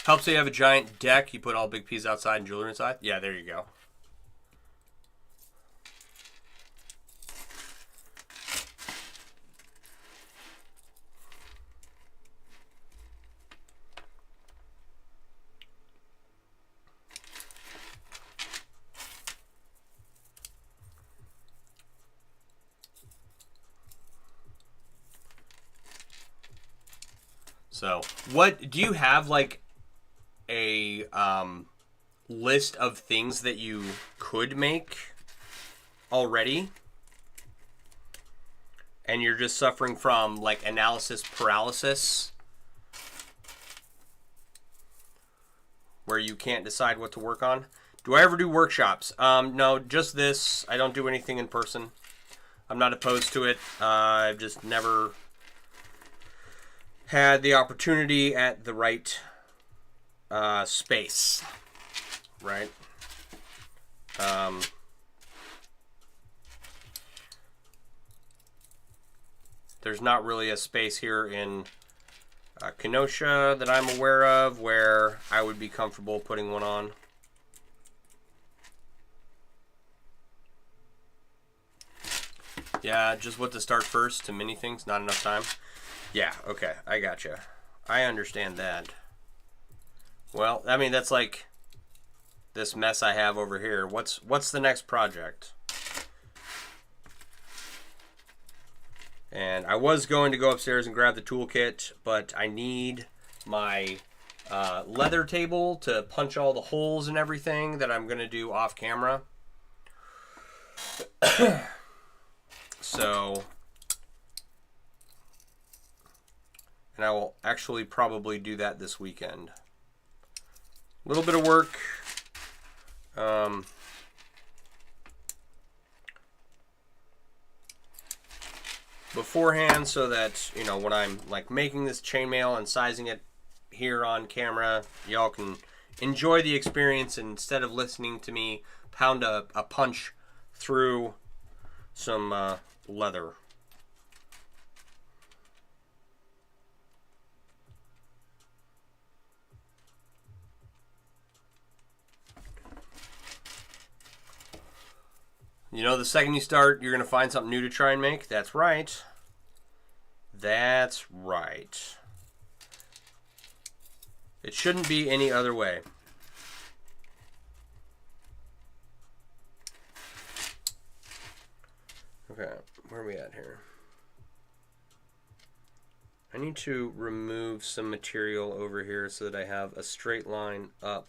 helps you have a giant deck. You put all big pieces outside and jewelry inside. Yeah, there you go. So, what do you have, like a list of things that you could make already, and you're just suffering from like analysis paralysis, where you can't decide what to work on? Do I ever do workshops? No, just this. I don't do anything in person. I'm not opposed to it. I've just never had the opportunity at the right space, right? There's not really a space here in Kenosha that I'm aware of where I would be comfortable putting one on. Yeah, just what to start first to many things, not enough time. Yeah, okay, I gotcha. I understand that. Well, I mean, that's like this mess I have over here. What's the next project? And I was going to go upstairs and grab the toolkit, but I need my leather table to punch all the holes and everything that I'm going to do off camera. So, and I will actually probably do that this weekend. A little bit of work. Beforehand, so that, you know, when I'm like making this chainmail and sizing it here on camera, y'all can enjoy the experience instead of listening to me pound a punch through some leather. You know, the second you start, you're going to find something new to try and make. That's right. That's right. It shouldn't be any other way. Okay, where are we at here? I need to remove some material over here so that I have a straight line up.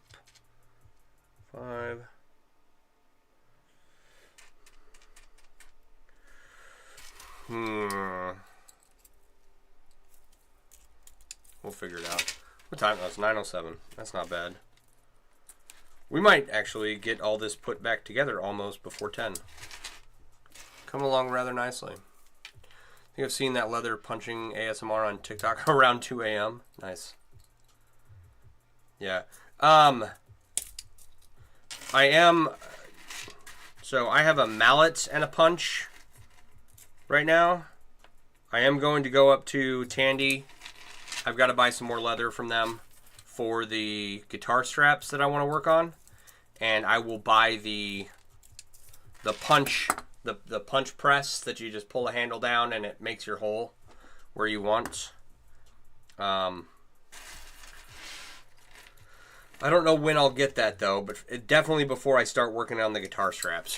5. We'll figure it out. What time? Oh, it's 9:07. That's not bad. We might actually get all this put back together almost before 10. Coming along rather nicely. I think I've seen that leather punching ASMR on TikTok around 2 a.m. Nice. Yeah. I have a mallet and a punch right now. I am going to go up to Tandy. I've got to buy some more leather from them for the guitar straps that I want to work on, and I will buy the punch press that you just pull a handle down and it makes your hole where you want. I don't know when I'll get that though, but definitely before I start working on the guitar straps.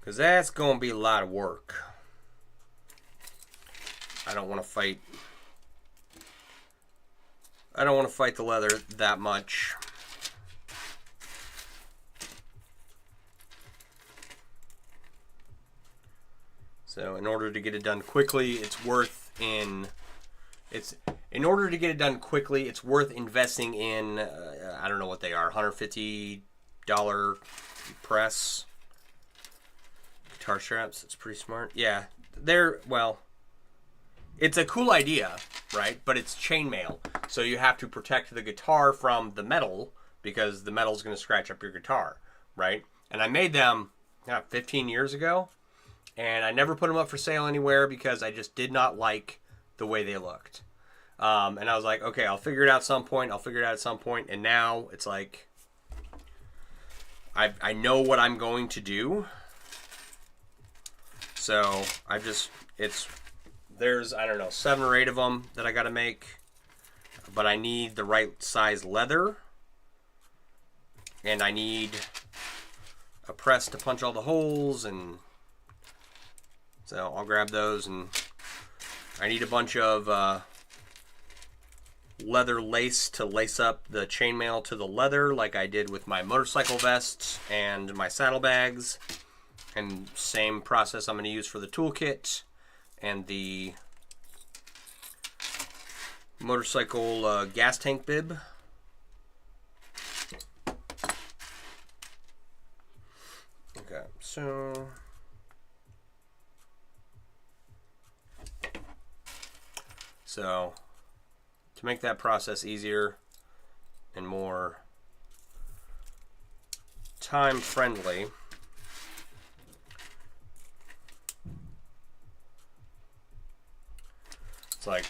Because that's going to be a lot of work. I don't want to fight the leather that much. So in order to get it done quickly, it's worth investing in I don't know what they are, $150 press guitar straps. It's pretty smart. Yeah, it's a cool idea, right? But it's chainmail, so you have to protect the guitar from the metal because the metal is going to scratch up your guitar, right? And I made them 15 years ago, and I never put them up for sale anywhere because I just did not like the way they looked. And I was like, okay, I'll figure it out at some point. And now it's like I know what I'm going to do. So there's, I don't know, 7 or 8 of them that I got to make, but I need the right size leather, and I need a press to punch all the holes, and so I'll grab those, and I need a bunch of leather lace to lace up the chainmail to the leather like I did with my motorcycle vests and my saddlebags. And same process I'm going to use for the toolkit and the motorcycle gas tank bib. Okay, so to make that process easier and more time friendly, it's like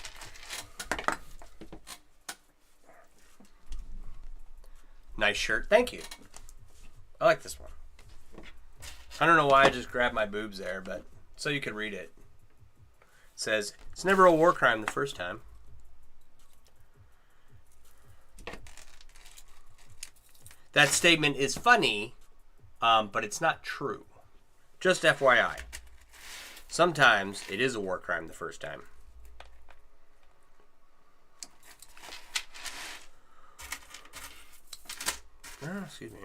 nice shirt. Thank you. I like this one. I don't know why I just grabbed my boobs there, but so you can read it. It says, it's never a war crime the first time. That statement is funny, but it's not true. Just FYI. Sometimes it is a war crime the first time. Oh, excuse me.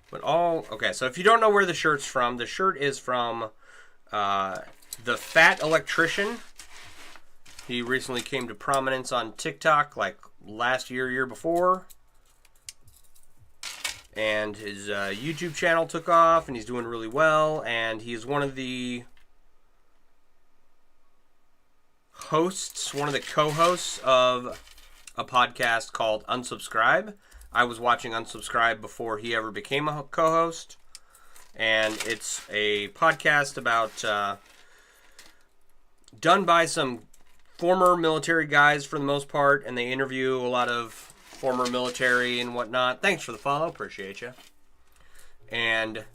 But okay, so if you don't know where the shirt's from, the shirt is from The Fat Electrician. He recently came to prominence on TikTok like last year before. And his YouTube channel took off, and he's doing really well. And he is one of the hosts, one of the co-hosts of a podcast called Unsubscribe. I was watching Unsubscribe before he ever became a co-host. And it's a podcast about done by some former military guys for the most part, and they interview a lot of former military and whatnot. Thanks for the follow. Appreciate you. And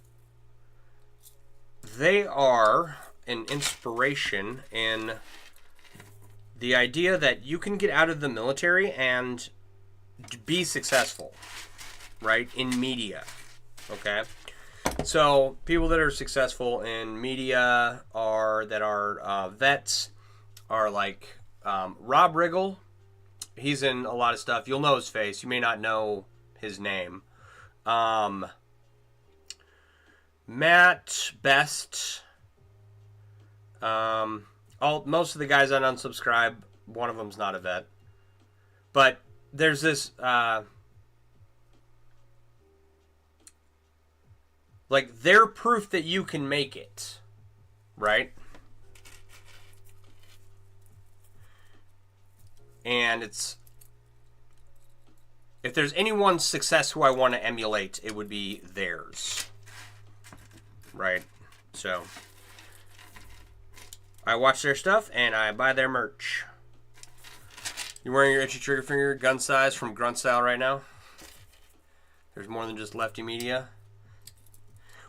they are an inspiration in the idea that you can get out of the military and be successful, right, in media. Okay? So people that are successful in media are vets are like Rob Riggle. He's in a lot of stuff. You'll know his face. You may not know his name. Matt Best. Most of the guys on Unsubscribe, one of them's not a vet. But there's this like they're proof that you can make it, right? And it's, if there's anyone's success who I want to emulate, it would be theirs, right? So I watch their stuff and I buy their merch. You wearing your itchy trigger finger gun size from Grunt Style right now? There's more than just lefty media.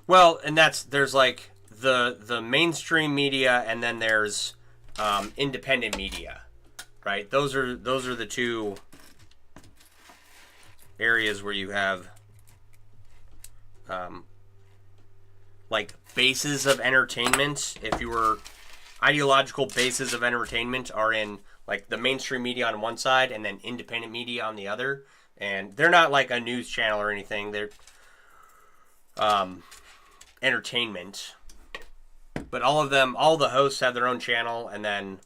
Well, and there's like the mainstream media, and then there's independent media, right? Those are the two areas where you have like bases of entertainment. If you were ideological bases of entertainment are in like the mainstream media on one side and then independent media on the other, and they're not like a news channel or anything. They're entertainment, but all the hosts have their own channel, and then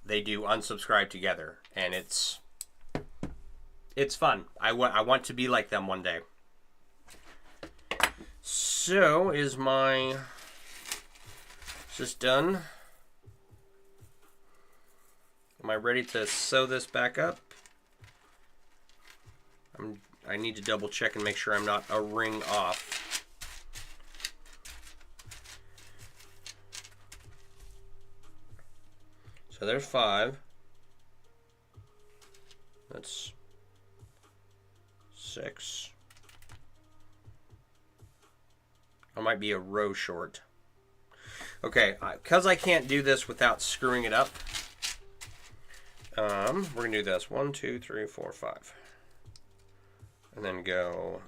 they do Unsubscribe together, and it's fun. I want to be like them one day. So is this done? Am I ready to sew this back up? I need to double check and make sure I'm not a ring off. So there's 5. That's 6. I might be a row short. Okay, because I can't do this without screwing it up, we're going to do this. 1, 2, 3, 4, 5. And then go...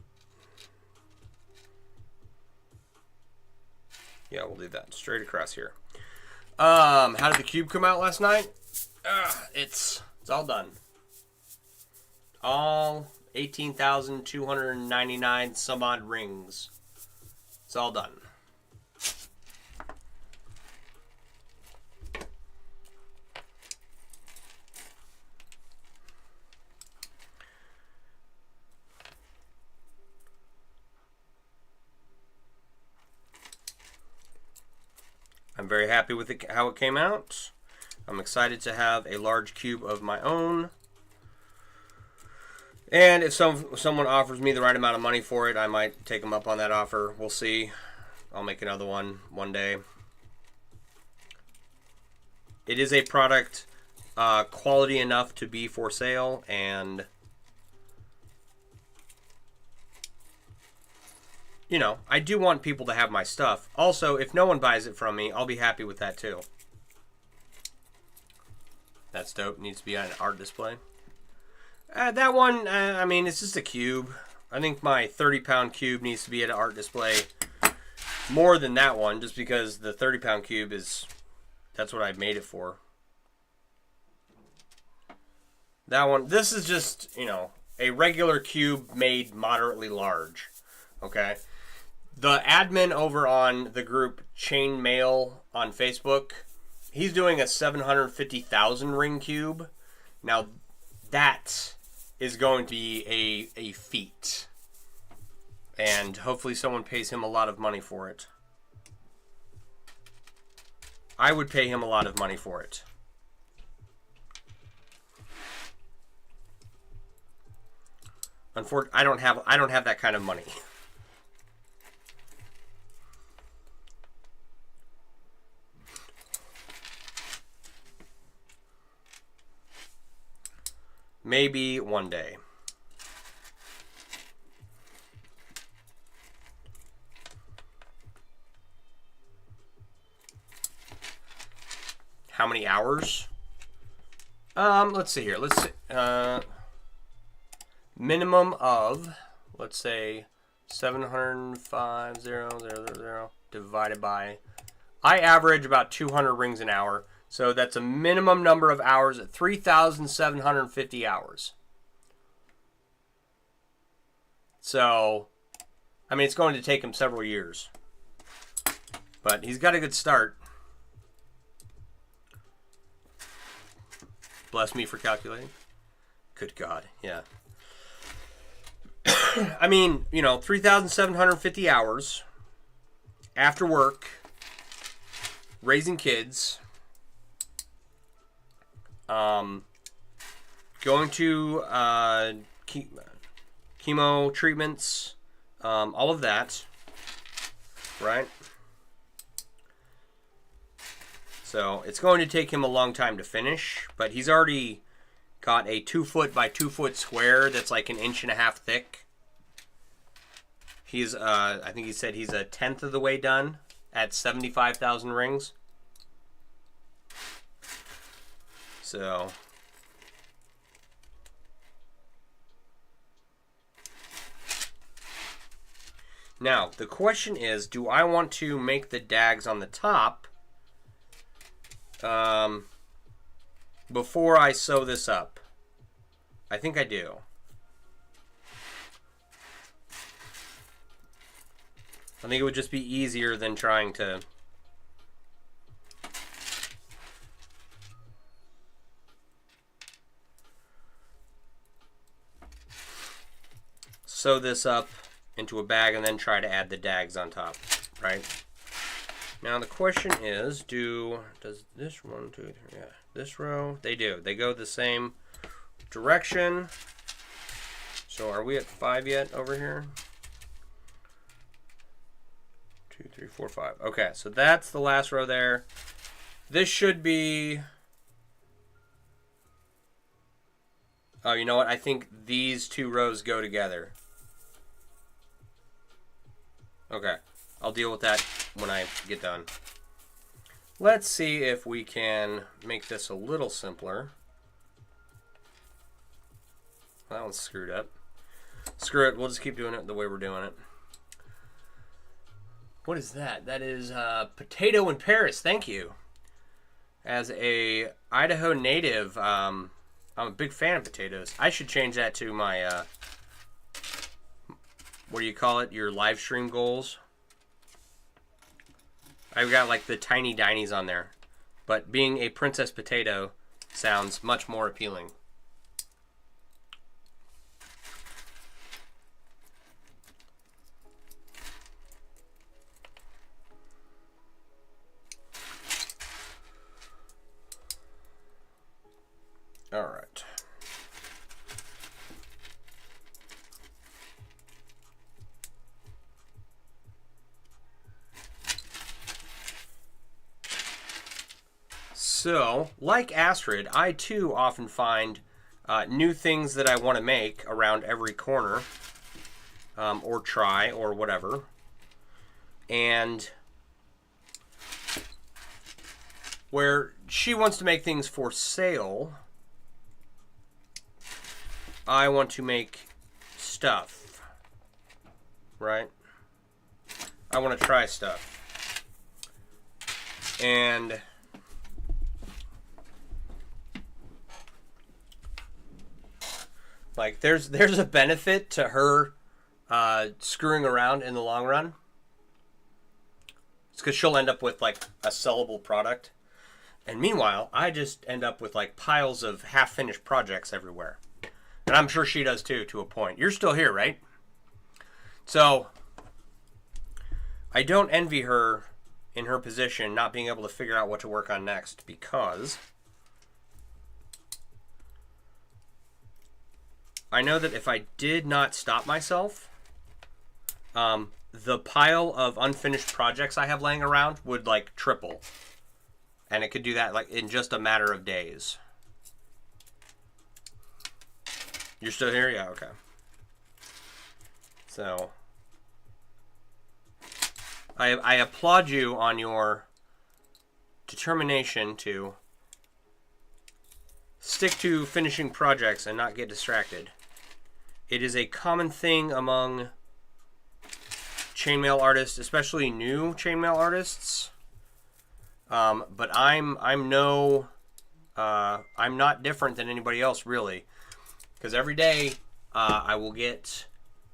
Yeah, we'll do that. Straight across here. How did the cube come out last night? It's all done. All 18,299 some odd rings. It's all done. I'm very happy with how it came out. I'm excited to have a large cube of my own. And if someone offers me the right amount of money for it, I might take them up on that offer. We'll see. I'll make another one day. It is a product quality enough to be for sale, and you know, I do want people to have my stuff. Also, if no one buys it from me, I'll be happy with that too. That's dope. Needs to be on an art display. That one, I mean, it's just a cube. I think my 30-pound cube needs to be at an art display more than that one, just because the 30-pound cube is, that's what I made it for. That one, this is just, you know, a regular cube made moderately large. Okay? The admin over on the group Chain Mail on Facebook, he's doing a 750,000 ring cube. Now, that is going to be a feat. And hopefully someone pays him a lot of money for it. I would pay him a lot of money for it. Unfortunately, I don't have that kind of money. Maybe one day. How many hours? Let's see here. Let's see. Minimum of, let's say, 705,000 divided by, I average about 200 rings an hour. So that's a minimum number of hours at 3,750 hours. So, I mean, it's going to take him several years. But he's got a good start. Bless me for calculating. Good God, yeah. I mean, you know, 3,750 hours after work, raising kids, going to chemo treatments, all of that, right? So it's going to take him a long time to finish, but he's already got a 2 foot by 2 foot square that's like 1.5 inches thick. He's, I think he said he's a 1/10 of the way done at 75,000 rings. So, now the question is, do I want to make the dags on the top before I sew this up? I think I do. I think it would just be easier than trying to sew this up into a bag and then try to add the dags on top, right? Now the question is, does this 1, 2, 3, yeah, this row, they do. They go the same direction. So are we at 5 yet over here? 2, 3, 4, 5. Okay, so that's the last row there. This should be, oh, you know what? I think these 2 rows go together. Okay, I'll deal with that when I get done. Let's see if we can make this a little simpler. That one's screwed up. Screw it, we'll just keep doing it the way we're doing it. What is that? That is potato in Paris, thank you. As a Idaho native, I'm a big fan of potatoes. I should change that to my, what do you call it? Your live stream goals. I've got like the tiny dinies on there. But being a princess potato sounds much more appealing. All right. So, like Astrid, I too often find new things that I want to make around every corner, or try, or whatever. And where she wants to make things for sale, I want to make stuff, right? I want to try stuff. And like there's a benefit to her screwing around in the long run. It's because she'll end up with like a sellable product. And meanwhile, I just end up with like piles of half-finished projects everywhere. And I'm sure she does too, to a point. You're still here, right? So I don't envy her in her position not being able to figure out what to work on next, because I know that if I did not stop myself, the pile of unfinished projects I have laying around would like triple. And it could do that like in just a matter of days. You're still here? Yeah, okay. So I applaud you on your determination to stick to finishing projects and not get distracted. It is a common thing among chainmail artists, especially new chainmail artists. But I'm not different than anybody else, really, because every day I will get,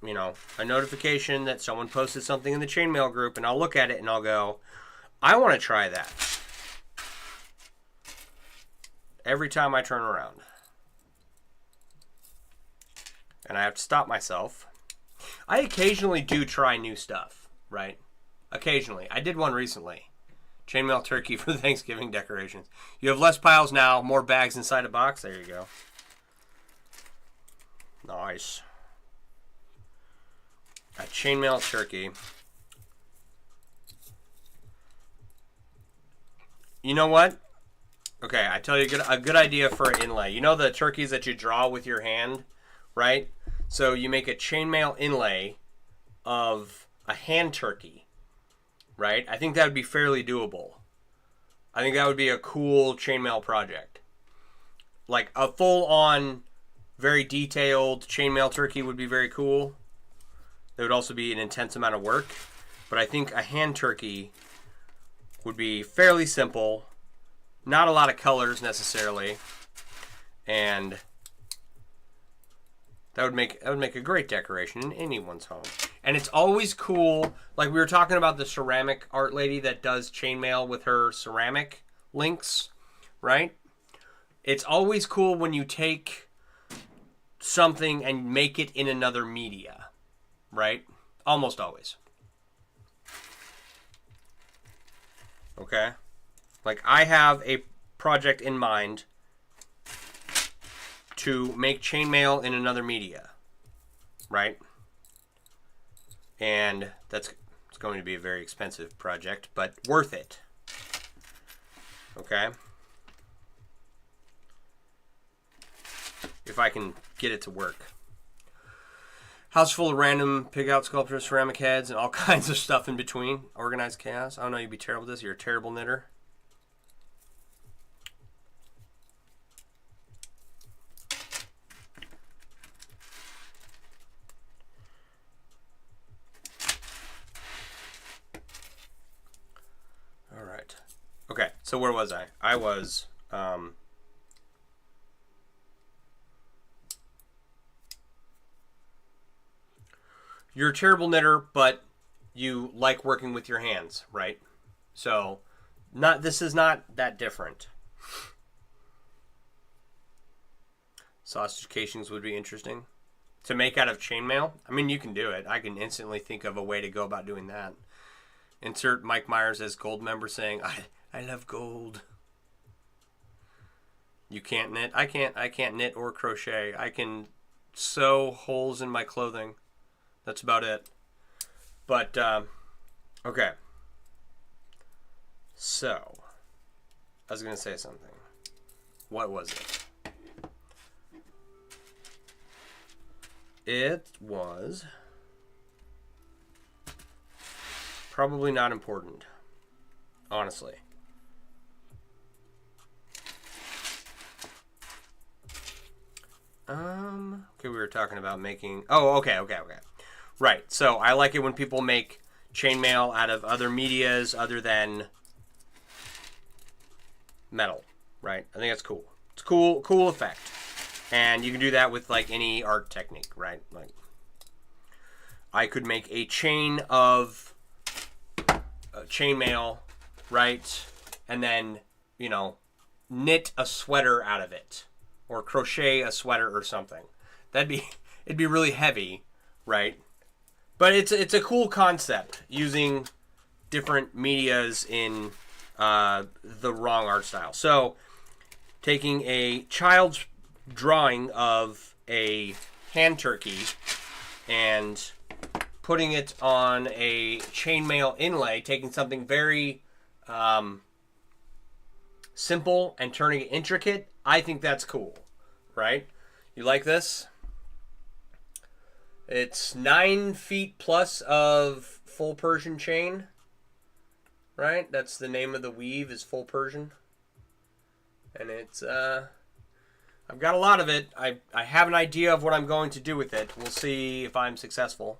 a notification that someone posted something in the chainmail group, and I'll look at it and I'll go, I want to try that. Every time I turn around. And I have to stop myself. I occasionally do try new stuff, right? Occasionally. I did one recently. Chainmail turkey for Thanksgiving decorations. You have less piles now, more bags inside a box. There you go. Nice. A chainmail turkey. You know what? Okay, I tell you a good idea for an inlay. You know the turkeys that you draw with your hand, right? So you make a chainmail inlay of a hand turkey, right? I think that would be fairly doable. I think that would be a cool chainmail project. Like a full-on, very detailed chainmail turkey would be very cool. It would also be an intense amount of work. But I think a hand turkey would be fairly simple. Not a lot of colors necessarily. And that would make a great decoration in anyone's home. And it's always cool, like we were talking about the ceramic art lady that does chainmail with her ceramic links, right? It's always cool when you take something and make it in another media, right? Almost always. Okay? Like I have a project in mind to make chainmail in another media, right? And it's going to be a very expensive project, but worth it. Okay? If I can get it to work. House full of random pig-out sculptures, ceramic heads, and all kinds of stuff in between. Organized chaos. I don't know, you'd be terrible at this. You're a terrible knitter. All right. Okay, so where was I? I was... You're a terrible knitter, but you like working with your hands, right? So, this is not that different. Sausage casings would be interesting. To make out of chainmail? I mean, you can do it. I can instantly think of a way to go about doing that. Insert Mike Myers as gold member saying, I love gold. You can't knit? I can't knit or crochet. I can sew holes in my clothing. That's about it. But, okay. So, I was going to say something. What was it? It was probably not important, honestly. Okay, we were talking about making... Oh, okay. Right, so I like it when people make chainmail out of other medias other than metal, right? I think that's cool. It's cool effect. And you can do that with like any art technique, right? Like I could make a chain of chainmail, right? And then, you know, knit a sweater out of it or crochet a sweater or something. It'd be really heavy, right? But it's a cool concept using different medias in the wrong art style. So taking a child's drawing of a hand turkey and putting it on a chainmail inlay, taking something very simple and turning it intricate, I think that's cool, right? You like this? It's 9 feet plus of full Persian chain, right? That's the name of the weave, is full Persian. And it's, I've got a lot of it. I have an idea of what I'm going to do with it. We'll see if I'm successful.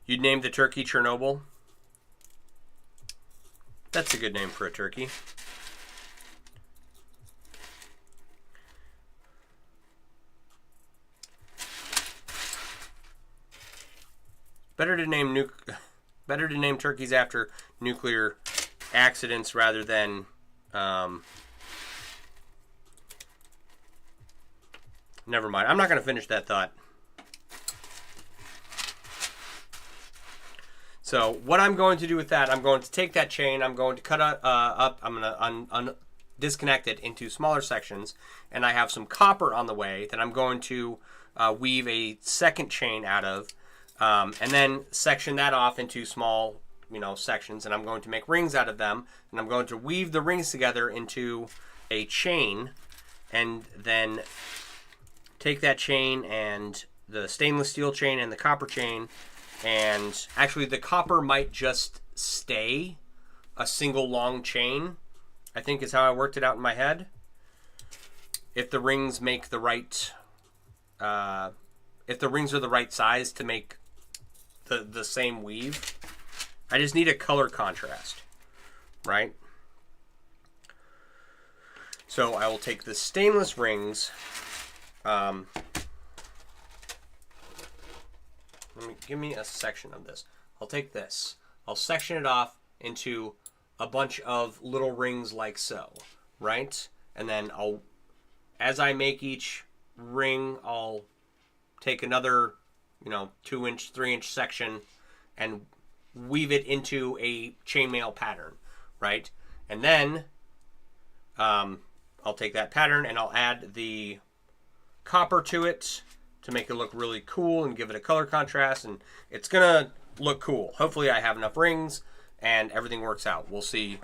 You'd name the turkey Chernobyl? That's a good name for a turkey. Better to name turkeys after nuclear accidents rather than never mind. I'm not going to finish that thought. So what I'm going to do with that, I'm going to take that chain, I'm going to cut up, I'm going to disconnect it into smaller sections, and I have some copper on the way that I'm going to weave a second chain out of, and then section that off into small, sections, and I'm going to make rings out of them, and I'm going to weave the rings together into a chain, and then take that chain and the stainless steel chain and the copper chain, and actually the copper might just stay a single long chain, I think is how I worked it out in my head. If the rings make the right, if the rings are the right size to make the same weave. I just need a color contrast, right? So I will take the stainless rings. Give me a section of this. I'll take this. I'll section it off into a bunch of little rings like so, right? And then as I make each ring, I'll take another, 2-inch, 3-inch section and weave it into a chainmail pattern, right? And then I'll take that pattern and I'll add the copper to it to make it look really cool and give it a color contrast, and it's gonna look cool. Hopefully I have enough rings and everything works out. We'll see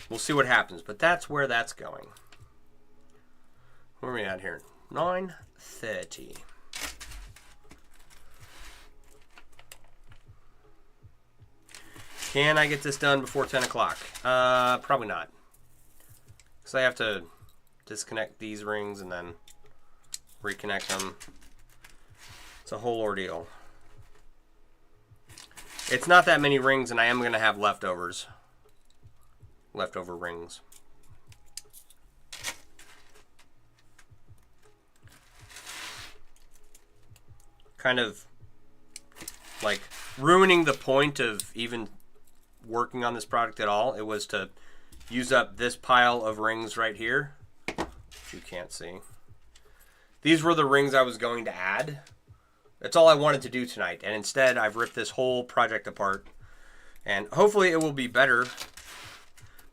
what happens, but that's where that's going. Where are we at here? 9:30. Can I get this done before 10 o'clock? Probably not. Because I have to disconnect these rings and then reconnect them. It's a whole ordeal. It's not that many rings, and I am going to have leftovers. Leftover rings. Kind of like ruining the point of even working on this product at all. It was to use up this pile of rings right here, which you can't see. These were the rings I was going to add. That's all I wanted to do tonight, and instead I've ripped this whole project apart, and hopefully it will be better,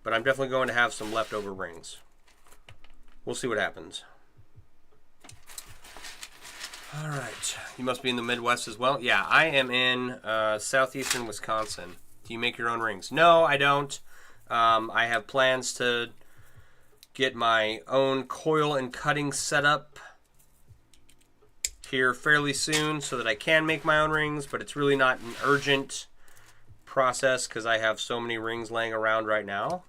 but I'm definitely going to have some leftover rings. We'll see what happens. All right, you must be in the Midwest as well. Yeah, I am in southeastern Wisconsin. Do you make your own rings? No, I don't. I have plans to get my own coil and cutting setup here fairly soon so that I can make my own rings, but it's really not an urgent process because I have so many rings laying around right now.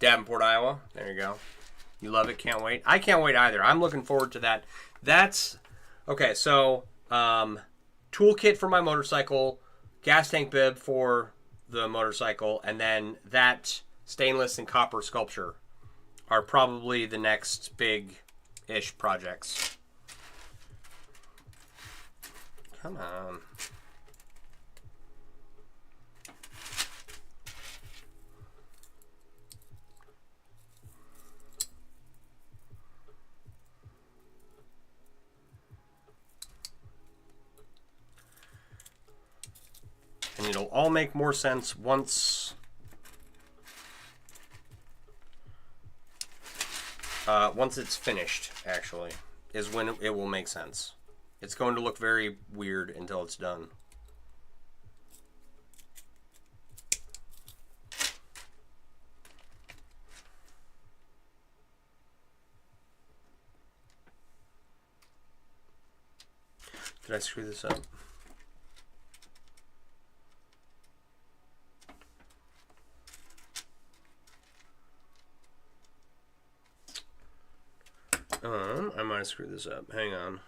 Davenport, Iowa. There you go. You love it. Can't wait. I can't wait either. I'm looking forward to that. That's okay. So, toolkit for my motorcycle, gas tank bib for the motorcycle, and then that stainless and copper sculpture are probably the next big-ish projects. Come on. And it'll all make more sense once it's finished, actually, is when it will make sense. It's going to look very weird until it's done. Did I screw this up? I might have screwed this up. Hang on.